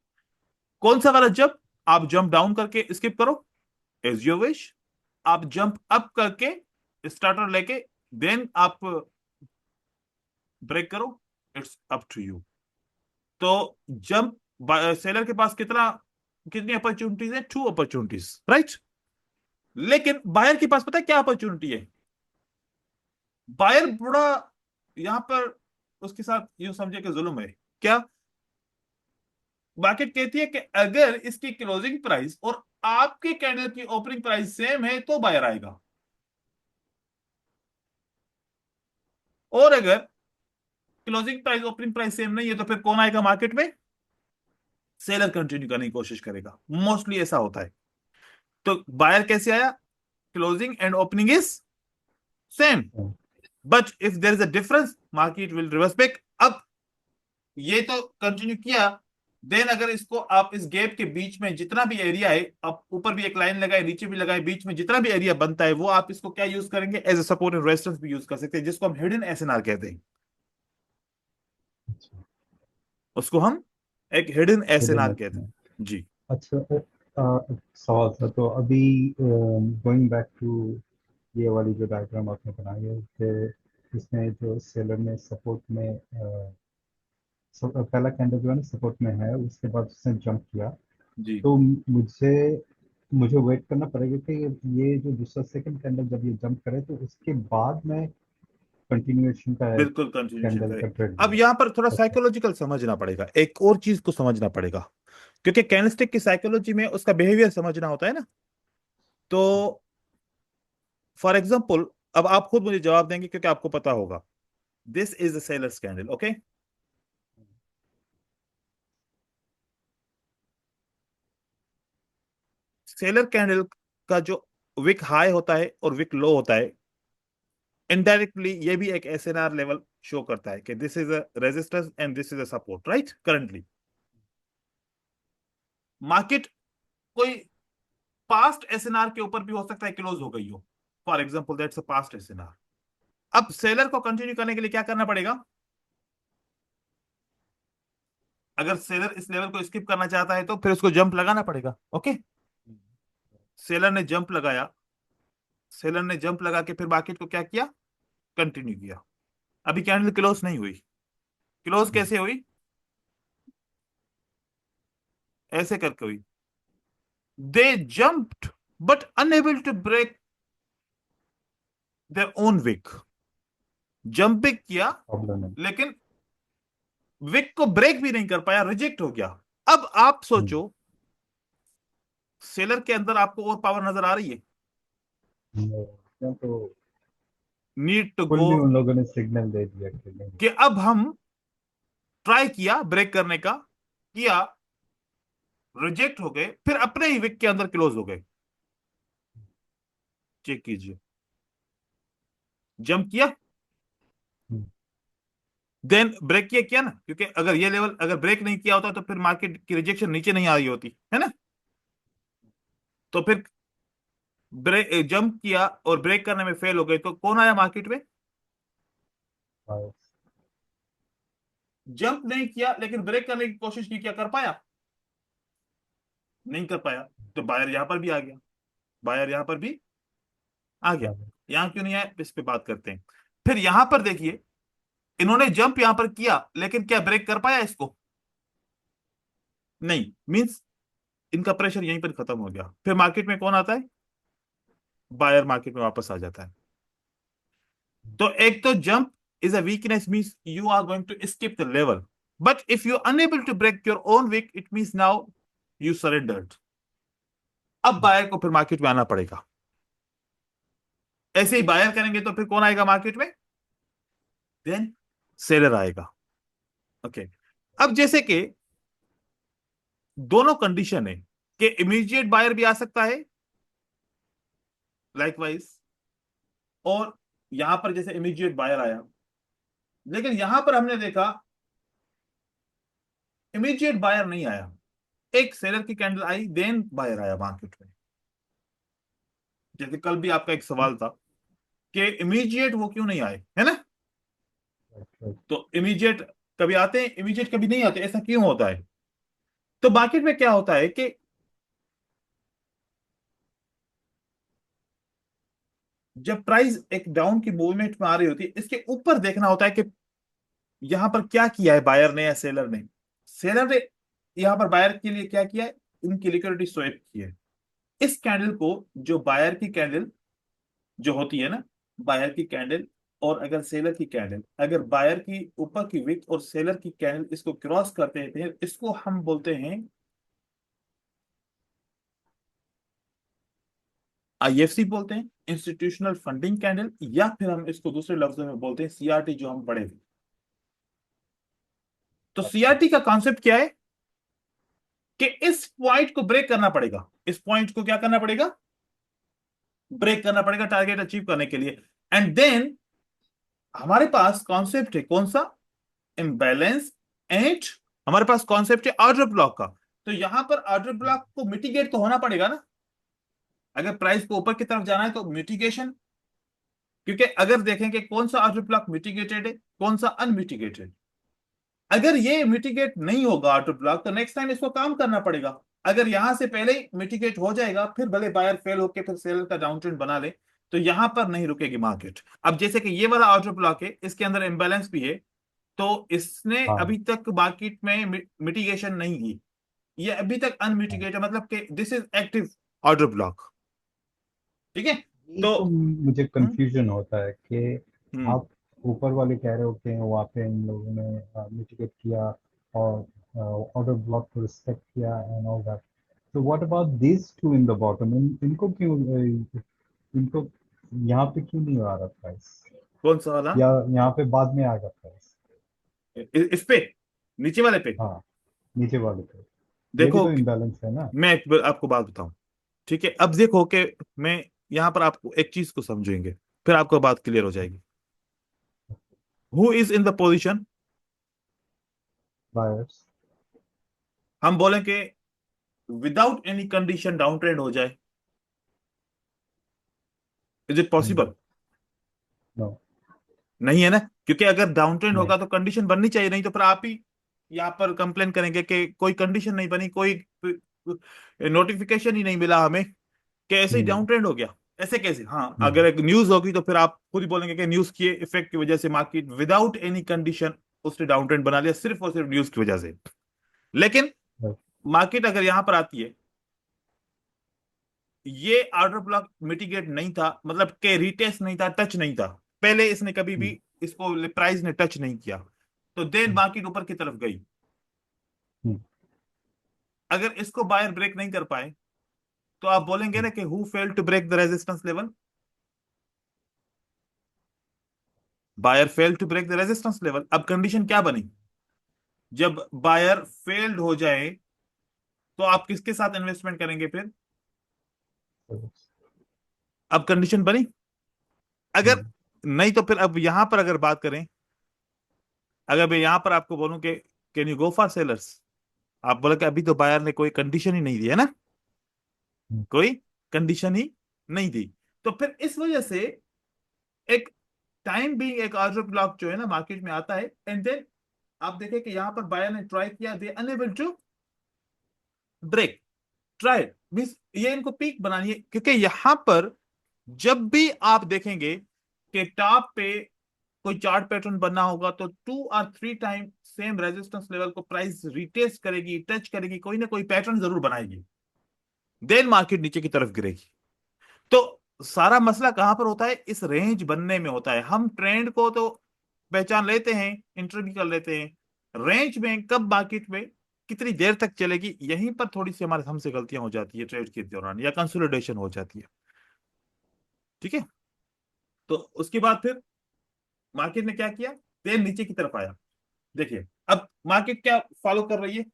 कौन सा वाला जंप? आप जंप डाउन करके स्किप करो, एज योर विश। आप जंप अप करके स्टार्टर लेके देन आप ब्रेक करो, इट्स अप टू यू। तो जंप, सेलर के पास कितनी अपॉर्चुनिटीज है? Two opportunities, right. लेकिन बायर के पास पता है क्या अपॉर्चुनिटी है? बायर बड़ा यहां पर उसके साथ यूं समझे कि जुल्म है। क्या? मार्केट कहती है कि अगर इसकी क्लोजिंग प्राइस और आपके कैंडल की ओपनिंग प्राइस सेम है तो बायर आएगा, और अगर closing price opening price same नहीं है तो फिर कौन आएगा मार्केट में? सेलर कंटिन्यू करने की कोशिश करेगा, मोस्टली ऐसा होता है। तो बायर कैसे आया? Closing and opening is same, but if there is a difference market will reverse back. अब ये तो कंटिन्यू किया, देन अगर इसको आप इस गैप के बीच में जितना भी एरिया है, आप ऊपर भी एक लाइन लगाए नीचे भी लगाए, बीच में जितना भी एरिया बनता है वो आप इसको क्या यूज करेंगे? As a support and resistance भी यूज कर सकते हैं, जिसको हम हिडन एसएनआर कहते हैं। अच्छा। उसको हम एक हिडन हिडन एसएनआर कहते एसएनआर। हैं जी। अच्छा। सवाल था तो अभी गोइंग बैक टू ये वाली जो डायग्राम आपने बनाई है कि इसमें जो सेलर ने सपोर्ट में पहला कैंडल जो है ना सपोर्ट में है, उसके बाद उसने जंप किया। जी तो मुझे मुझे वेट करना पड़ेगा कि ये जो दूसरा सेकंड कैंडल जब ये जंप करे तो उसके बाद मैं कंटिन्यूएशन का बिल्कुल कंटिन्यूशन कैंडल करे। का ट्रेड अब लूँ। यहां पर थोड़ा अच्छा। साइकोलॉजिकल समझना पड़ेगा, एक और चीज को समझना पड़ेगा, क्योंकि कैंडलस्टिक की साइकोलॉजी में उसका बिहेवियर समझना होता है ना। तो फॉर एग्जाम्पल, अब आप खुद मुझे जवाब देंगे क्योंकि आपको पता होगा। This is the sellers candle, okay. Seller candle का जो विक हाई होता है और विक लो होता है, इनडायरेक्टली ये भी एक एसएनआर लेवल शो करता है कि this is a resistance and this is a support, right. Currently market कोई पास्ट एसएनआर के ऊपर भी हो सकता है क्लोज हो गई हो, for example that's a past SNR. अब सेलर को कंटिन्यू करने के लिए क्या करना पड़ेगा? अगर सेलर इस लेवल को स्किप करना चाहता है तो फिर उसको जंप लगाना पड़ेगा, ओके। सेलर ने जंप लगाया, सेलर ने जंप लगा के फिर मार्केट को क्या किया? कंटिन्यू किया। अभी कैंडल क्लोज नहीं हुई। क्लोज कैसे हुई? ऐसे करके हुई। They jumped but unable to break their own wick. Jump भी किया प्रॉब्लम है। लेकिन विक को ब्रेक भी नहीं कर पाया, रिजेक्ट हो गया। अब आप हम्म। सोचो, सेलर के अंदर आपको और पावर नजर आ रही है? तो नीड टू गो, फुल्ली उन लोगों ने सिग्नल दे दिया कि नहीं। कि अब हम ट्राई किया ब्रेक करने का, किया, रिजेक्ट हो गए, फिर अपने ही विक के अंदर क्लोज हो गए। चेक कीजिए, जंप किया, हम्म। देन ब्रेक किया, किया ना, क्योंकि अगर ये लेवल अगर ब्रेक नहीं किया होता तो फिर मार्केट की रिजेक्शन नीचे नहीं आ रही होती है ना। तो फिर ब्रेक जंप किया और ब्रेक करने में फेल हो गए तो कौन आया मार्केट में? बायर्स। जंप नहीं किया लेकिन ब्रेक करने की कोशिश की, क्या कर पाया? नहीं कर पाया। तो बायर यहां पर भी आ गया, बायर यहां पर भी आ गया। यहां क्यों नहीं आया, इस पे बात करते हैं। फिर यहां पर देखिए, इन्होंने जंप यहां पर किया लेकिन क्या ब्रेक कर पाया इसको? नहीं, मींस इनका प्रेशर यहीं पर खत्म हो गया। फिर मार्केट में कौन आता है? बायर मार्केट में वापस आ जाता है। तो एक तो jump is a weakness, means you are going to skip the level, but if you unable to break your own weak it means now you surrendered. अब बायर को फिर मार्केट में आना पड़ेगा। ऐसे ही बायर करेंगे तो फिर कौन आएगा मार्केट में? देन सेलर आएगा, ओके। अब जैसे कि दोनों कंडीशन है कि इमीडिएट बायर भी आ सकता है लाइकवाइज, और यहां पर जैसे इमीडिएट बायर आया, लेकिन यहां पर हमने देखा इमीडिएट बायर नहीं आया, एक सेलर की कैंडल आई देन बायर आया मार्केट में। जैसे कल भी आपका एक सवाल था कि इमीडिएट वो क्यों नहीं आए, है ना? right, तो इमीडिएट कभी आते हैं, इमीडिएट कभी नहीं आते, ऐसा क्यों होता है? तो मार्केट में क्या होता है कि जब प्राइस एक डाउन की मूवमेंट में आ रही होती है, इसके ऊपर देखना होता है कि यहां पर क्या किया है बायर ने या सेलर ने। सेलर ने यहां पर बायर के लिए क्या किया है, उनकी लिक्विडिटी स्वैप की है। इस कैंडल को, जो बायर की कैंडल जो होती है ना, बायर की कैंडल और अगर सेलर की कैंडल, अगर बायर की ऊपर की विक और सेलर की कैंडल इसको क्रॉस करते हैं, इसको हम बोलते हैं आईएफसी बोलते हैं, इंस्टीट्यूशनल फंडिंग कैंडल, या फिर हम इसको दूसरे लफ्जों में बोलते हैं सीआरटी, जो हम पढ़े थे। तो अच्छा, सीआरटी का कॉन्सेप्ट क्या है कि इस पॉइंट को ब्रेक करना पड़ेगा, इस पॉइंट को क्या करना पड़ेगा, ब्रेक करना पड़ेगा टारगेट अचीव करने के लिए। एंड देन हमारे पास कॉन्सेप्ट है कौन सा, इम्बैलेंस, एंड हमारे पास कॉन्सेप्ट है ऑर्डर ब्लॉक का। तो यहां पर ऑर्डर ब्लॉक को मिटिगेट तो होना पड़ेगा ना, अगर प्राइस को ऊपर की तरफ जाना है तो मिटिगेशन। क्योंकि अगर देखें कि कौन सा ऑर्डर ब्लॉक मिटिगेटेड है, कौन सा अनमिटिगेटेड, अगर ये मिटिगेट नहीं होगा ऑर्डर ब्लॉक, तो नेक्स्ट टाइम इसको काम करना पड़ेगा। अगर यहां से पहले ही मिटिगेट हो जाएगा, फिर भले बायर फेल होके फिर सेलर का डाउन ट्रेंड बना ले, तो यहां पर नहीं रुकेगी मार्केट। अब जैसे कि ये वाला ऑर्डर ब्लॉक है, इसके अंदर इम्बैलेंस भी है, तो इसने हाँ अभी तक मार्केट में मिटिगेशन नहीं की, ये अभी तक हाँ, अनमिटिगेटेड, मतलब कि this is active order block. ठीक है। ये तो तो मुझे हम्म कंफ्यूजन होता है कि हम्म आप ऊपर वाले कह रहे हो कि वहाँ पे इन लोगों ने मिटिगेट किया और ऑर्डर ब्लॉक को रिस्पेक्ट किया एंड ऑल दैट, तो what about this two in the bottom, इनको क्यों इनको यहाँ पे क्यों नहीं आ रहा प्राइस, कौन सा वाला? या यहाँ पे बाद में आएगा प्राइस? इस पे, नीचे वाले पे। हाँ, नीचे वाले पे, ये भी देखो तो इम्बैलेंस है ना। मैं आपको बात बताऊं, ठीक है? अब देखो कि मैं यहां पर आपको एक चीज को समझेंगे, फिर आपको बात क्लियर हो जाएगी। Who is in the position, buyers. हम बोलें कि without any condition down trend हो जाए, इज इट पॉसिबल? नो। नहीं है ना, क्योंकि अगर डाउन ट्रेंड नहीं। होगा तो कंडीशन बननी चाहिए, नहीं तो फिर आप ही यहाँ पर कंप्लेन करेंगे कि कोई कंडीशन नहीं बनी, कोई नोटिफिकेशन ही नहीं मिला हमें, कि ऐसे ही हम्म। डाउन ट्रेंड हो गया। ऐसे कैसे? हाँ, हम्म। अगर एक न्यूज होगी तो फिर आप खुद ही बोलेंगे कि न्यूज के इफेक्ट की वजह से मार्केट विदाउट एनी कंडीशन उसने डाउन ट्रेंड बना लिया, सिर्फ और सिर्फ न्यूज की वजह से। लेकिन right, मार्केट अगर यहां पर आती है, ये ऑर्डर ब्लॉक मिटिगेट नहीं था, मतलब के रिटेस्ट नहीं था, टच नहीं था, पहले इसने कभी भी हम्म, इसको प्राइस ने टच नहीं किया, तो देन हम्म, मार्केट ऊपर की तरफ गई। हम्म, अगर इसको बायर ब्रेक नहीं कर पाए, तो आप बोलेंगे हम्म, ना कि who fail to break the resistance level, buyer fail to break the resistance level. अब कंडीशन क्या बनी, जब बायर फेल्ड हो जाए तो आप किसके साथ इन्वेस्टमेंट करेंगे फिर? अब कंडीशन बनी, अगर हम्म, नहीं तो फिर अब यहां पर अगर बात करें, अगर मैं यहां पर आपको बोलूं कि can you go for sellers, आप बोले कि अभी तो बायर ने कोई कंडीशन ही नहीं दी है ना, हम्म, कोई कंडीशन ही नहीं दी, तो फिर इस वजह से एक टाइम भी एक ऑर्डर ब्लॉक जो है ना मार्केट में आता है, एंड देन आप देखें कि यहां पर बायर ने ट्राई किया, they unable to break, try means ये इनको पीक बनानी है, क्योंकि यहां पर जब भी आप देखेंगे कि टॉप पे कोई चार्ट पैटर्न बनना होगा, तो 2 और 3 टाइम सेम रेजिस्टेंस लेवल को प्राइस रिटेस्ट करेगी, टच करेगी, कोई ना कोई पैटर्न जरूर बनाएगी, देन मार्केट नीचे की तरफ गिरेगी। तो सारा मसला कहां पर होता है, इस रेंज बनने में होता है। हम ट्रेंड को तो पहचान लेते हैं, इंटरव्यू कर लेते हैं, रेंज में कब मार्केट में कितनी देर तक चलेगी, यहीं पर थोड़ी सी हमारे हमसे गलतियां हो जाती है ट्रेड के दौरान, या कंसोलिडेशन हो जाती है। ठीक है। तो उसके बाद फिर मार्केट ने क्या किया, तेल नीचे की तरफ आया। देखिए अब मार्केट क्या फॉलो कर रही है,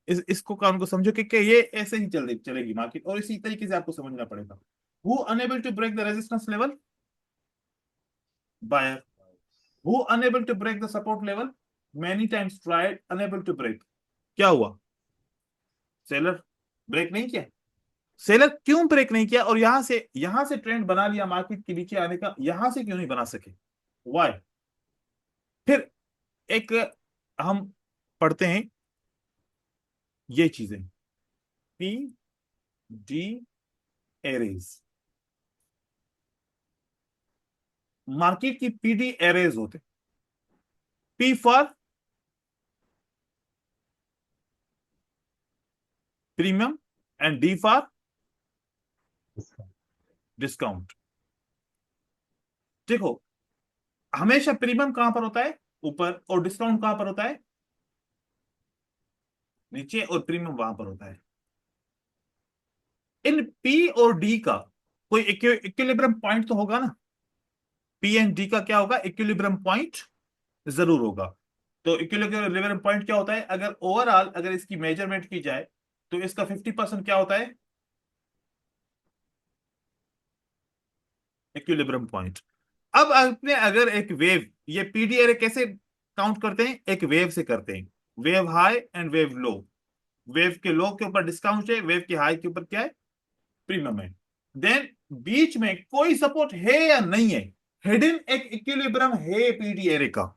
इसको काम को समझो कि ये ऐसे ही चलेगी मार्केट, और इसी तरीके से आपको समझना पड़ेगा। Who unable to break the resistance level? Buyer. Who unable to break the support level? Many times tried, unable to break. क्या हुआ? सेलर। ब्रेक नहीं किया। सेलर क्यों ब्रेक नहीं किया? और यहां से ट्रेंड बना लिया मार्केट के नीचे आने का, यहां से क्यों नहीं बना सके? वाई? फिर एक हम पढ़ते हैं ये चीजें, पी डी एरेज। मार्केट की पीडी एरेज होते, P for premium and D for इसका डिस्काउंट। देखो, हमेशा प्रीमियम कहां पर होता है? ऊपर। और डिस्काउंट कहां पर होता है? नीचे। और प्रीमियम वहां पर होता है। इन पी और डी का कोई इक्विलिब्रियम पॉइंट तो होगा ना? पी एंड डी का क्या होगा? इक्विलिब्रियम पॉइंट जरूर होगा। तो इक्विलिब्रियम पॉइंट क्या होता है? अगर ओवरऑल अगर इसकी मेजरमेंट की जाए तो इसका 50% क्या होता है? Equilibrium point. अब आपने अगर एक वेव, ये पीडी एरे कैसे काउंट करते हैं? एक वेव से करते हैं। Wave high and wave low. Wave के लो के ऊपर डिस्काउंट है, वेव के हाई के ऊपर क्या है? प्रीमियम है। देन बीच में कोई सपोर्ट है या नहीं है? हिडन एक इक्विलिब्रियम है पीडी एरे का।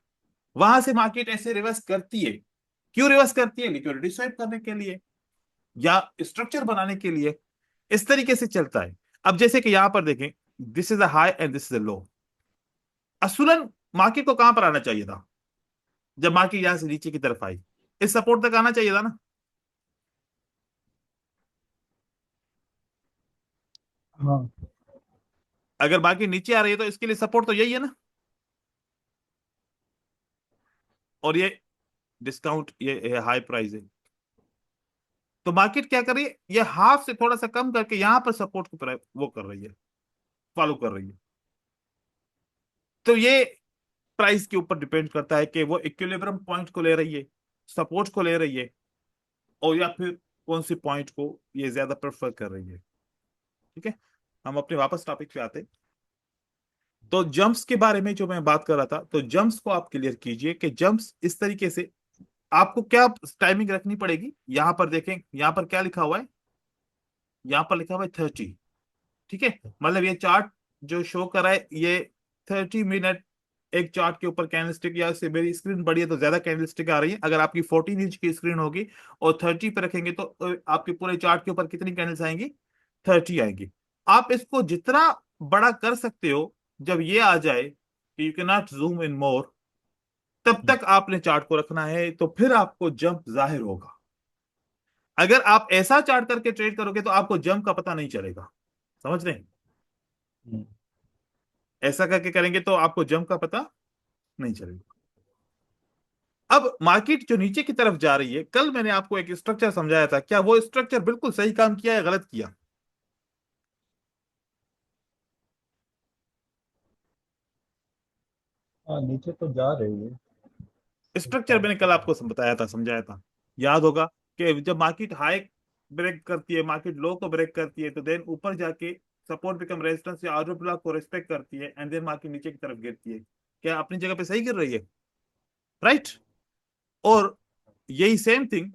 वहां से मार्केट ऐसे रिवर्स करती है। क्यों रिवर्स करती है? लिक्विडिटी स्वैप करने के लिए या स्ट्रक्चर बनाने के लिए। इस तरीके से चलता है। अब जैसे कि यहां पर देखें, this is a high and this is a low. असूलन मार्केट को कहां पर आना चाहिए था? जब मार्केट यहां से नीचे की तरफ आई, इस सपोर्ट तक आना चाहिए था ना? हाँ। अगर मार्केट नीचे आ रही है तो इसके लिए सपोर्ट तो यही है ना? और ये डिस्काउंट, ये हाई प्राइस है। तो मार्केट क्या कर रही है? ये हाफ से थोड़ा सा कम करके यहां पर सपोर्ट को वो कर रही है, फॉलो कर रही है। तो ये प्राइस के ऊपर डिपेंड करता है कि वो इक्विलिब्रियम पॉइंट को ले रही है, सपोर्ट को ले रही है, और या फिर कौन सी पॉइंट को ये ज्यादा प्रेफर कर रही है। ठीक है, हम अपने वापस टॉपिक पे आते हैं। तो जंप्स के बारे में जो मैं बात कर रहा था, तो जंप्स को आप क्लियर कीजिए कि जंप्स इस तरीके से आपको क्या टाइमिंग रखनी पड़ेगी। यहां पर देखें, यहां पर क्या लिखा हुआ है? यहां पर लिखा हुआ है 30। ठीक है, मतलब ये चार्ट जो शो कर रहा है ये 30 मिनट एक चार्ट के ऊपर कैंडलस्टिक, या से मेरी स्क्रीन बड़ी है तो ज्यादा कैंडलस्टिक आ रही है। अगर आपकी 14 इंच की स्क्रीन होगी और 30 पे रखेंगे तो आपके पूरे चार्ट के ऊपर कितनी कैंडल्स आएंगी? 30 आएंगी। आप इसको जितना बड़ा कर सकते हो, जब ये आ जाए कि you can not zoom in more, तब तक आपने चार्ट को रखना है, तो फिर आपको जंप जाहिर होगा। अगर आप ऐसा चार्ट करके ट्रेड करोगे तो आपको जंप का पता नहीं चलेगा। समझ रहे हैं? ऐसा करके करेंगे तो आपको जंप का पता नहीं चलेगा। अब मार्केट जो नीचे की तरफ जा रही है, कल मैंने आपको एक स्ट्रक्चर समझाया था, क्या वो स्ट्रक्चर बिल्कुल सही काम किया या गलत किया? हाँ, नीचे तो जा रही है। स्ट्रक्चर मैंने कल आपको बताया था, समझाया था। याद होगा कि जब मार्केट हाई ब्रेक करती है, मार्केट लो को ब्रेक करती है, तो देन ऊपर जाके सपोर्ट बिकम रेजिस्टेंस या आर्डर ब्लॉक को रिस्पेक्ट करती है, एंड देन मार्केट नीचे की तरफ गिरती है। क्या अपनी जगह पे सही गिर रही है? राइट। और यही सेम थिंग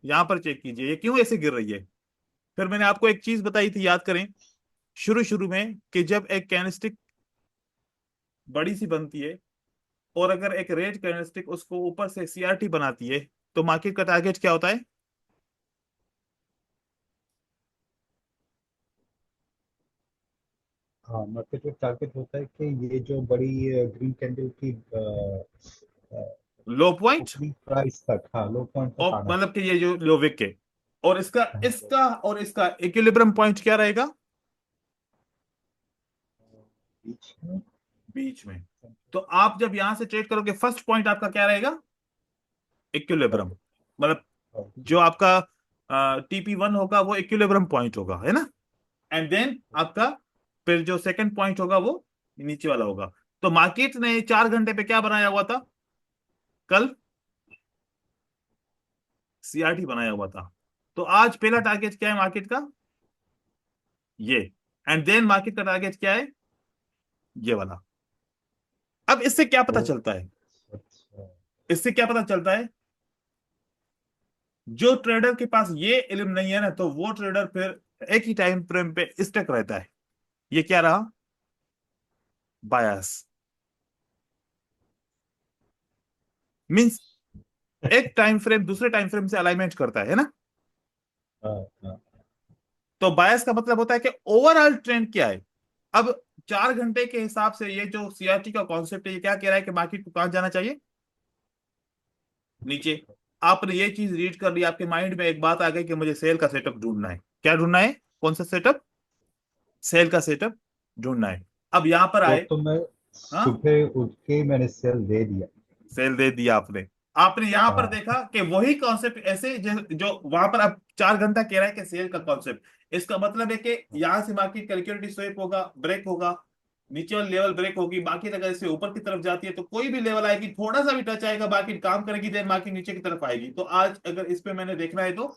यहां पर चेक कीजिए, ये क्यों ऐसे गिर रही है। फिर मैंने आपको एक चीज बताई थी, याद करें, शुरू शुरू में, कि जब एक कैंडलस्टिक बड़ी सी बनती है और अगर एक रेड कैंडलस्टिक उसको ऊपर से सीआरटी बनाती है, तो मार्केट का टारगेट क्या होता है? हाँ, मार्केट में टारगेट होता है कि ये जो बड़ी ग्रीन कैंडल की लो पॉइंट। ऊपरी प्राइस तक, हाँ, लो पॉइंट तक और आना मतलब कि ये जो लो विक है, और इसका चाहिए। इसका और इसका इक्विलिब्रियम पॉइंट क्या रहेगा? बीच में। बीच में। तो आप जब यहां से ट्रेड करोगे, फर्स्ट पॉइंट आपका क्या रहेगा? इक्विलिब्रियम। मतलब जो आपका TP1 होगा वो इक्विलिब्रियम पॉइंट होगा, है ना? एंड देन आपका फिर जो सेकंड पॉइंट होगा वो नीचे वाला होगा। तो मार्केट ने 4 घंटे पे क्या बनाया हुआ था कल? सीआरटी बनाया हुआ था। तो आज पहला टारगेट क्या है मार्केट का? ये। एंड देन मार्केट का टारगेट क्या है? ये वाला। अब इससे क्या पता तो चलता है? अच्छा। इससे क्या पता चलता है? जो ट्रेडर के पास ये इल्म नहीं है ना, तो वो ट्रेडर फिर एक ही टाइम फ्रेम पे स्टक रहता है। ये क्या रहा? बायस। मींस एक टाइम फ्रेम दूसरे टाइम फ्रेम से अलाइनमेंट करता है ना। हाँ हाँ। तो बायस का मतलब होता है कि ओवरऑल ट्रेंड क्या है। अब 4 घंटे के हिसाब से ये जो सीआरटी का कॉन्सेप्ट है, ये क्या कह रहा है कि मार्केट को कहां जाना चाहिए? नीचे। आपने ये चीज रीड कर ली, आपके माइंड में एक बात आ गई कि मुझे सेल का सेटअप ढूंढना है। क्या ढूंढना है? कौन सा सेटअप? सेल का सेटअप ढूंढना है। अब यहां पर आए। तो मैं हाँ, सुबह उठ के मैंने सेल दे दिया। सेल दे दिया आपने। आपने यहां पर हाँ देखा कि वही कॉन्सेप्ट ऐसे जो वहां पर अब 4 घंटा कह रहा है कि सेल का कॉन्सेप्ट, इसका मतलब है कि यहां से मार्केट का लिक्विडिटी स्वेप होगा, ब्रेक होगा, नीचे वाली लेवल ब्रेक होगी। मार्केट अगर इसे ऊपर की तरफ जाती है तो कोई भी लेवल आएगी, थोड़ा सा भी टच आएगा, मार्केट काम करेगी, देन मार्केट नीचे की तरफ आएगी। तो आज अगर इस पे मैंने देखना है तो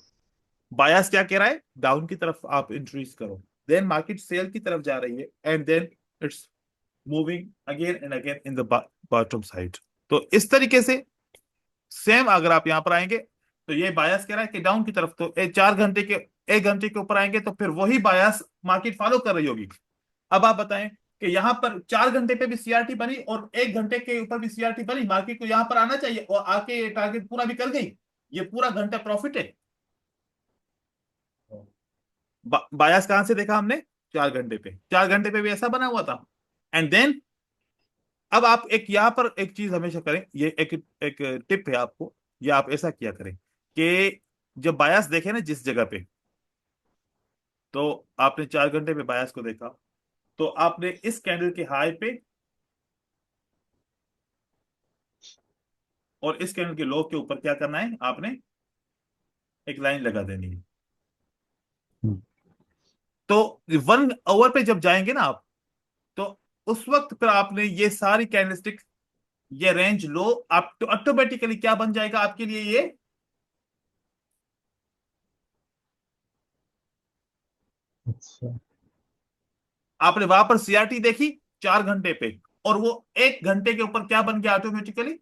बायस क्या कह रहा है? डाउन की तरफ आप इंक्रीज करो। देन मार्केट सेल की तरफ जा रही है, and then it's moving again and again in the bottom side. तो इस तरीके से सेम अगर आप यहां पर आएंगे तो ये बायस कह रहा है कि डाउन की तरफ। तो 4 घंटे के 1 घंटे के ऊपर आएंगे तो फिर वही बायस मार्केट फॉलो कर रही होगी। अब आप बताएं कि यहां पर 4 घंटे पे भी सीआरटी बनी और 1 घंटे के ऊपर भी सीआरटी बनी, मार्केट को यहां पर आना चाहिए और आके ये टारगेट पूरा भी कर गई। ये पूरा घंटा प्रॉफिट है। बायस कहां से देखा हमने? 4 घंटे पे। 4 घंटे पे भी ऐसा बना हुआ था। एंड देन अब आप एक यहां पर एक चीज हमेशा करें, ये एक एक टिप है आपको। ये आप ऐसा किया करें कि जब बायस देखे ना जिस जगह पे, तो आपने 4 घंटे पे बायस को देखा, तो आपने इस कैंडल के हाई पे और इस कैंडल के लो के ऊपर क्या करना है? आपने एक लाइन लगा देनी है। हम्म, तो 1 आवर पे जब जाएंगे ना आप, तो उस वक्त फिर आपने ये सारी कैंडलस्टिक, ये रेंज लो, आप तो ऑटोमेटिकली क्या बन जाएगा आपके लिए? ये अच्छा। आपने वहां पर सीआरटी देखी 4 घंटे पे, और वो 1 घंटे के ऊपर क्या बन गया automatically?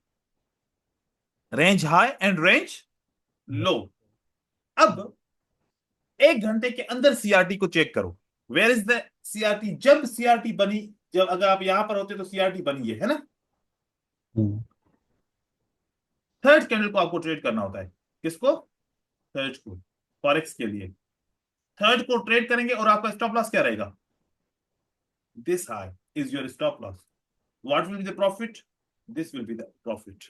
Range high and range low. अब 1 घंटे के अंदर सीआरटी को चेक करो। Where is the CRT? जब सीआरटी बनी, जब अगर आप यहां पर होते तो सीआरटी बनी है ना। हम्म, थर्ड कैंडल को आपको ट्रेड करना होता है। किसको? थर्ड को। फॉरेक्स के लिए थर्ड को ट्रेड करेंगे और आपका स्टॉप लॉस क्या रहेगा? This high is your stop loss. What will be the profit? This will be the profit.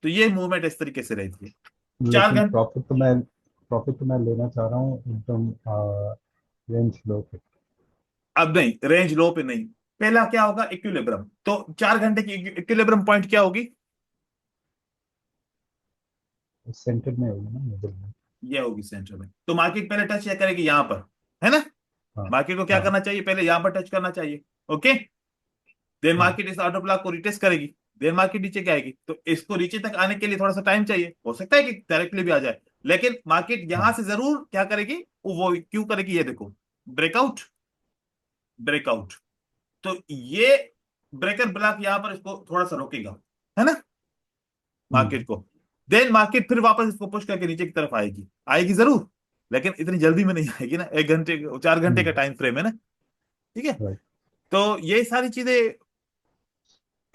तो ये मूवमेंट इस तरीके से रहती है। चार लेकिन घंटे प्रॉफिट तो मैं लेना चाह रहा हूँ एकदम रेंज लो पे। अब नहीं, रेंज लो पे नहीं। पहला क्या होगा? इक्विलिब्रियम। तो 4 घंटे की इक्विलिब्रियम पॉइंट क्या होगी? सेंटर में होगा ना, मिडिल में। ये होगी सेंटर में। तो मार्केट पहले टच क्या करेगी? यहां पर, है ना। हाँ मार्केट को क्या हाँ करना चाहिए? पहले यहां पर टच करना चाहिए। ओके। देन हाँ मार्केट इस ऑर्डर ब्लॉक को रिटेस्ट करेगी। देन मार्केट नीचे क्या आएगी? तो इसको नीचे तक आने के लिए थोड़ा सा टाइम चाहिए, हो सकता है कि डायरेक्टली भी आ जाए, लेकिन मार्केट यहां हाँ। से जरूर क्या करेगी? वो क्यों करेगी? ये देखो, ब्रेकआउट, ब्रेकआउट। तो ये ब्रेकर ब्लॉक यहां पर इसको थोड़ा सा रोकेगा, है ना, हम्म, मार्केट को। देन मार्केट फिर वापस इसको पुश करके नीचे की तरफ आएगी, आएगी जरूर, लेकिन इतनी जल्दी में नहीं आएगी ना। 1 घंटे 4 घंटे का हम्म, टाइम फ्रेम है ना। ठीक है। राइट। तो ये सारी चीजें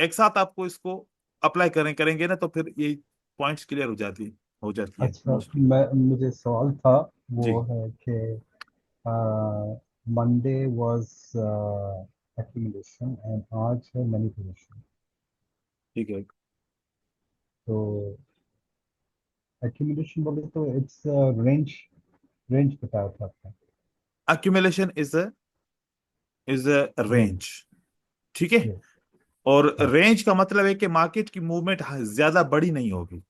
एक साथ आपको इसको अप्लाई करेंगे ना, तो फिर ये पॉइंट्स क्लियर हो जाती है अच्छा, मोस्टली। मुझे सवाल था, वो जी। है कि मंडे वाज एक्यूमुलेशन एंड आज है मैनिपुलेशन। ठीक है। तो एक्यूमुलेशन बोले तो इट्स रेंज रेंज बताया था आपने। Accumulation is a range. Range. ठीक है। यस। और हाँ रेंज का मतलब है कि मार्केट की मूवमेंट ज्यादा बड़ी नहीं होगी।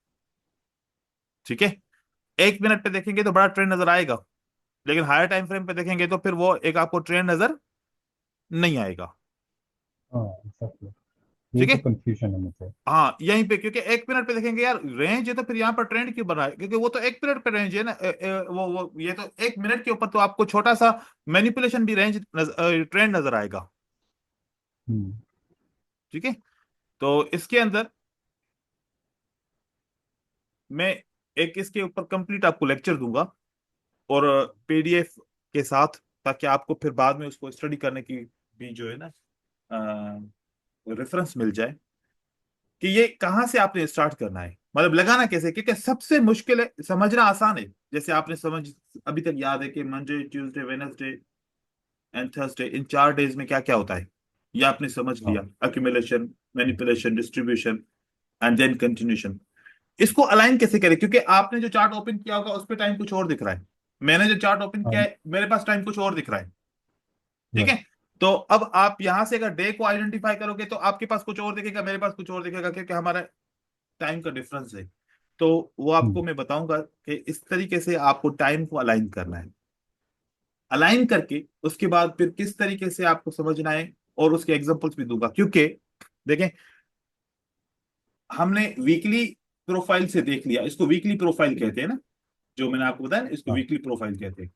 ठीक है। 1 मिनट पे देखेंगे तो बड़ा ट्रेंड नजर आएगा, लेकिन हायर टाइम फ्रेम पे देखेंगे तो फिर वो एक आपको ट्रेंड नजर नहीं आएगा। हाँ एग्जैक्टली। ये ठीक तो है। कंफ्यूजन है मुझे। हाँ यहीं पे, क्योंकि 1 मिनट पे देखेंगे यार रेंज है, तो फिर यहाँ पर ट्रेंड क्यों बना है, क्योंकि वो तो 1 मिनट पे रेंज है ना। वो ये तो 1 मिनट के ऊपर तो आपको छोटा सा मैनिपुलेशन भी रेंज ट्रेंड नजर आएगा। हम्म। ठीक है। तो इसके अंदर मैं एक इसके ऊपर कंप्लीट आपको लेक्चर दूंगा, और पीडीएफ के साथ, ताकि आपको फिर बाद में उसको स्टडी करने की भी जो है ना रेफरेंस मिल जाए, कि ये कहाँ से आपने स्टार्ट करना है, मतलब लगाना कैसे, क्योंकि सबसे मुश्किल है, समझना आसान है। जैसे आपने समझ अभी तक याद है कि Monday Tuesday Wednesday and Thursday, in 4 days में क्या क्या होता है, ये आपने समझ लिया। हाँ। Accumulation, manipulation, distribution and then continuation. इसको अलाइन कैसे करें, क्योंकि आपने जो चार्ट ओपन किया होगा उस पर टाइम कुछ और दिख रहा है, मैंने जो चार्ट ओपन किया हाँ। है मेरे पास टाइम कुछ और दिख रहा है। ठीक right। है। तो अब आप यहां से अगर डे को आइडेंटिफाई करोगे तो आपके पास कुछ और दिखेगा, मेरे पास कुछ और दिखेगा, क्योंकि हमारा टाइम का डिफरेंस है। तो वो आपको हम्म। मैं बताऊंगा कि इस तरीके से आपको टाइम को अलाइन करना है। अलाइन करके उसके बाद फिर किस तरीके से आपको समझना है, और उसके एग्जांपल्स भी दूंगा, क्योंकि देखें, हमने वीकली प्रोफाइल से देख लिया, इसको वीकली प्रोफाइल कहते हैं ना, जो मैंने आपको बताया ना, इसको हाँ। वीकली प्रोफाइल कहते हैं।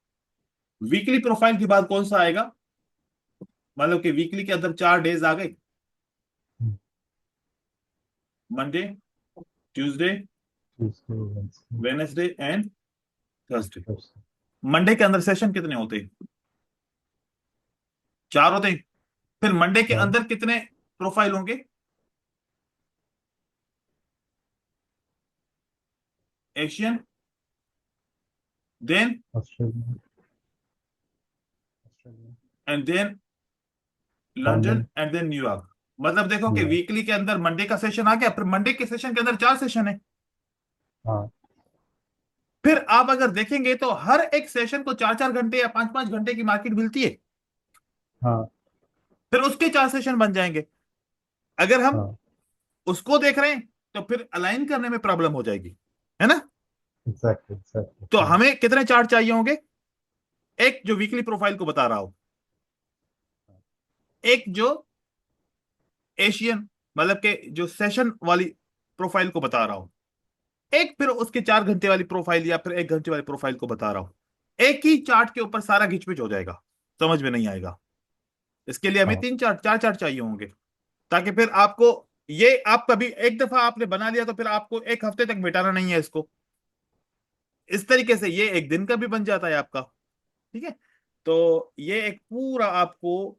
वीकली प्रोफाइल के बाद कौन सा आएगा, मतलब कि वीकली के अंदर 4 डेज आ गए, hmm. Monday, Tuesday, Tuesday, Wednesday, Wednesday and Thursday. Thursday. Monday के अंदर सेशन कितने होते हैं, 4 होते हैं। फिर मंडे के हाँ। अंदर कितने प्रोफाइल होंगे, Asian, then Australia. Australia. And then London London. And then New York. मतलब देखो कि न्यूयॉर्क। वीकली के अंदर मंडे का सेशन आ गया, फिर मंडे के सेशन के अंदर 4 सेशन है। हाँ। फिर आप अगर देखेंगे तो हर एक सेशन को 4 4 घंटे या 5 5 घंटे की मार्केट मिलती है, हाँ। फिर उसके 4 सेशन बन जाएंगे। अगर हम हाँ। उसको देख रहे हैं तो फिर अलाइन करने में प्रॉब्लम हो जाएगी, है ना। एग्जैक्टली, एग्जैक्टली, तो हाँ। हमें कितने चार्ट चाहिए होंगे, एक जो वीकली प्रोफाइल को बता रहा हो, एक जो एशियन, मतलब के जो सेशन वाली प्रोफाइल को बता रहा हो, एक फिर उसके 4 घंटे वाली प्रोफाइल या फिर 1 घंटे वाली प्रोफाइल को बता रहा हूं। एक ही चार्ट के ऊपर सारा घिचपिच हो जाएगा, समझ में नहीं आएगा। इसके लिए हमें हाँ। 3 चार्ट 4 चार्ट चाहिए होंगे, ताकि फिर आपको, ये आप कभी एक दफा आपने बना लिया तो फिर आपको एक हफ्ते तक मिटाना नहीं है इसको। इस तरीके से ये एक दिन का भी बन जाता है आपका। ठीक है। तो ये एक पूरा आपको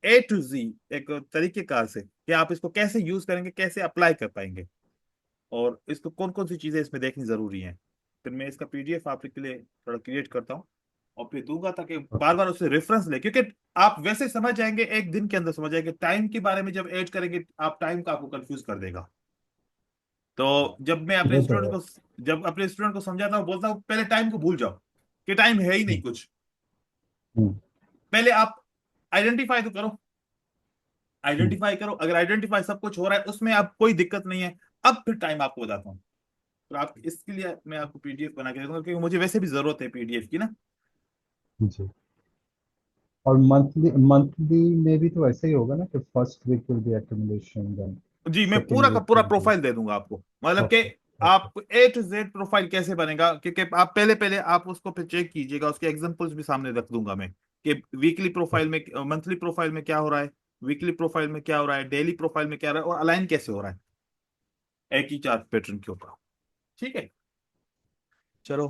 A to Z एक तरीकेकार से, कि आप इसको कैसे यूज करेंगे, कैसे अप्लाई कर पाएंगे, और इसको कौन कौन सी चीजें इसमें देखनी जरूरी हैं। फिर मैं इसका पीडीएफ आपके लिए थोड़ा क्रिएट करता हूँ, और फिर दूंगा, ताकि बार ओके। बार उससे रेफरेंस ले, क्योंकि आप वैसे समझ जाएंगे, एक दिन के अंदर समझ जाएंगे। टाइम के बारे में जब ऐड करेंगे, आप टाइम का आपको कंफ्यूज कर देगा। तो हाँ, जब मैं अपने ये तो स्टूडेंट है। को जब अपने स्टूडेंट को समझाता हूँ, बोलता हूँ पहले टाइम को भूल जाओ, कि टाइम है ही नहीं हम्म। कुछ। हम्म। पहले आप आइडेंटिफाई तो करो, हम्म। आइडेंटिफाई करो, अगर आइडेंटिफाई सब कुछ हो रहा है उसमें आप कोई दिक्कत नहीं है, अब फिर टाइम आपको बताता हूँ। तो आप इसके लिए मैं आपको पीडीएफ बना के दे दूंगा, क्योंकि मुझे वैसे भी जरूरत है पीडीएफ की ना। जी। और मंथली मंथली में भी तो ऐसा ही होगा ना कि first week will be accumulation, then जी, मैं पूरा सेकंड का वीक पूरा विल बी। प्रोफाइल दे दूंगा आपको, मतलब कि ओके। ओके। आप A to Z प्रोफाइल कैसे बनेगा, क्योंकि आप पहले पहले आप उसको फिर चेक कीजिएगा, उसके एग्जांपल्स भी सामने रख दूंगा मैं, कि वीकली प्रोफाइल में, मंथली प्रोफाइल में क्या हो रहा है, वीकली प्रोफाइल में क्या हो रहा है, डेली प्रोफाइल में क्या हो रहा है, और अलाइन कैसे हो रहा है एक ही चार्ट पैटर्न के ऊपर। ठीक है। चलो,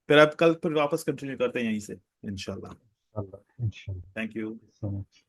फिर अब कल फिर वापस कंटिन्यू करते हैं यहीं से, इंशाल्लाह। अल्लाह इंशाल्लाह। Thank you. So much.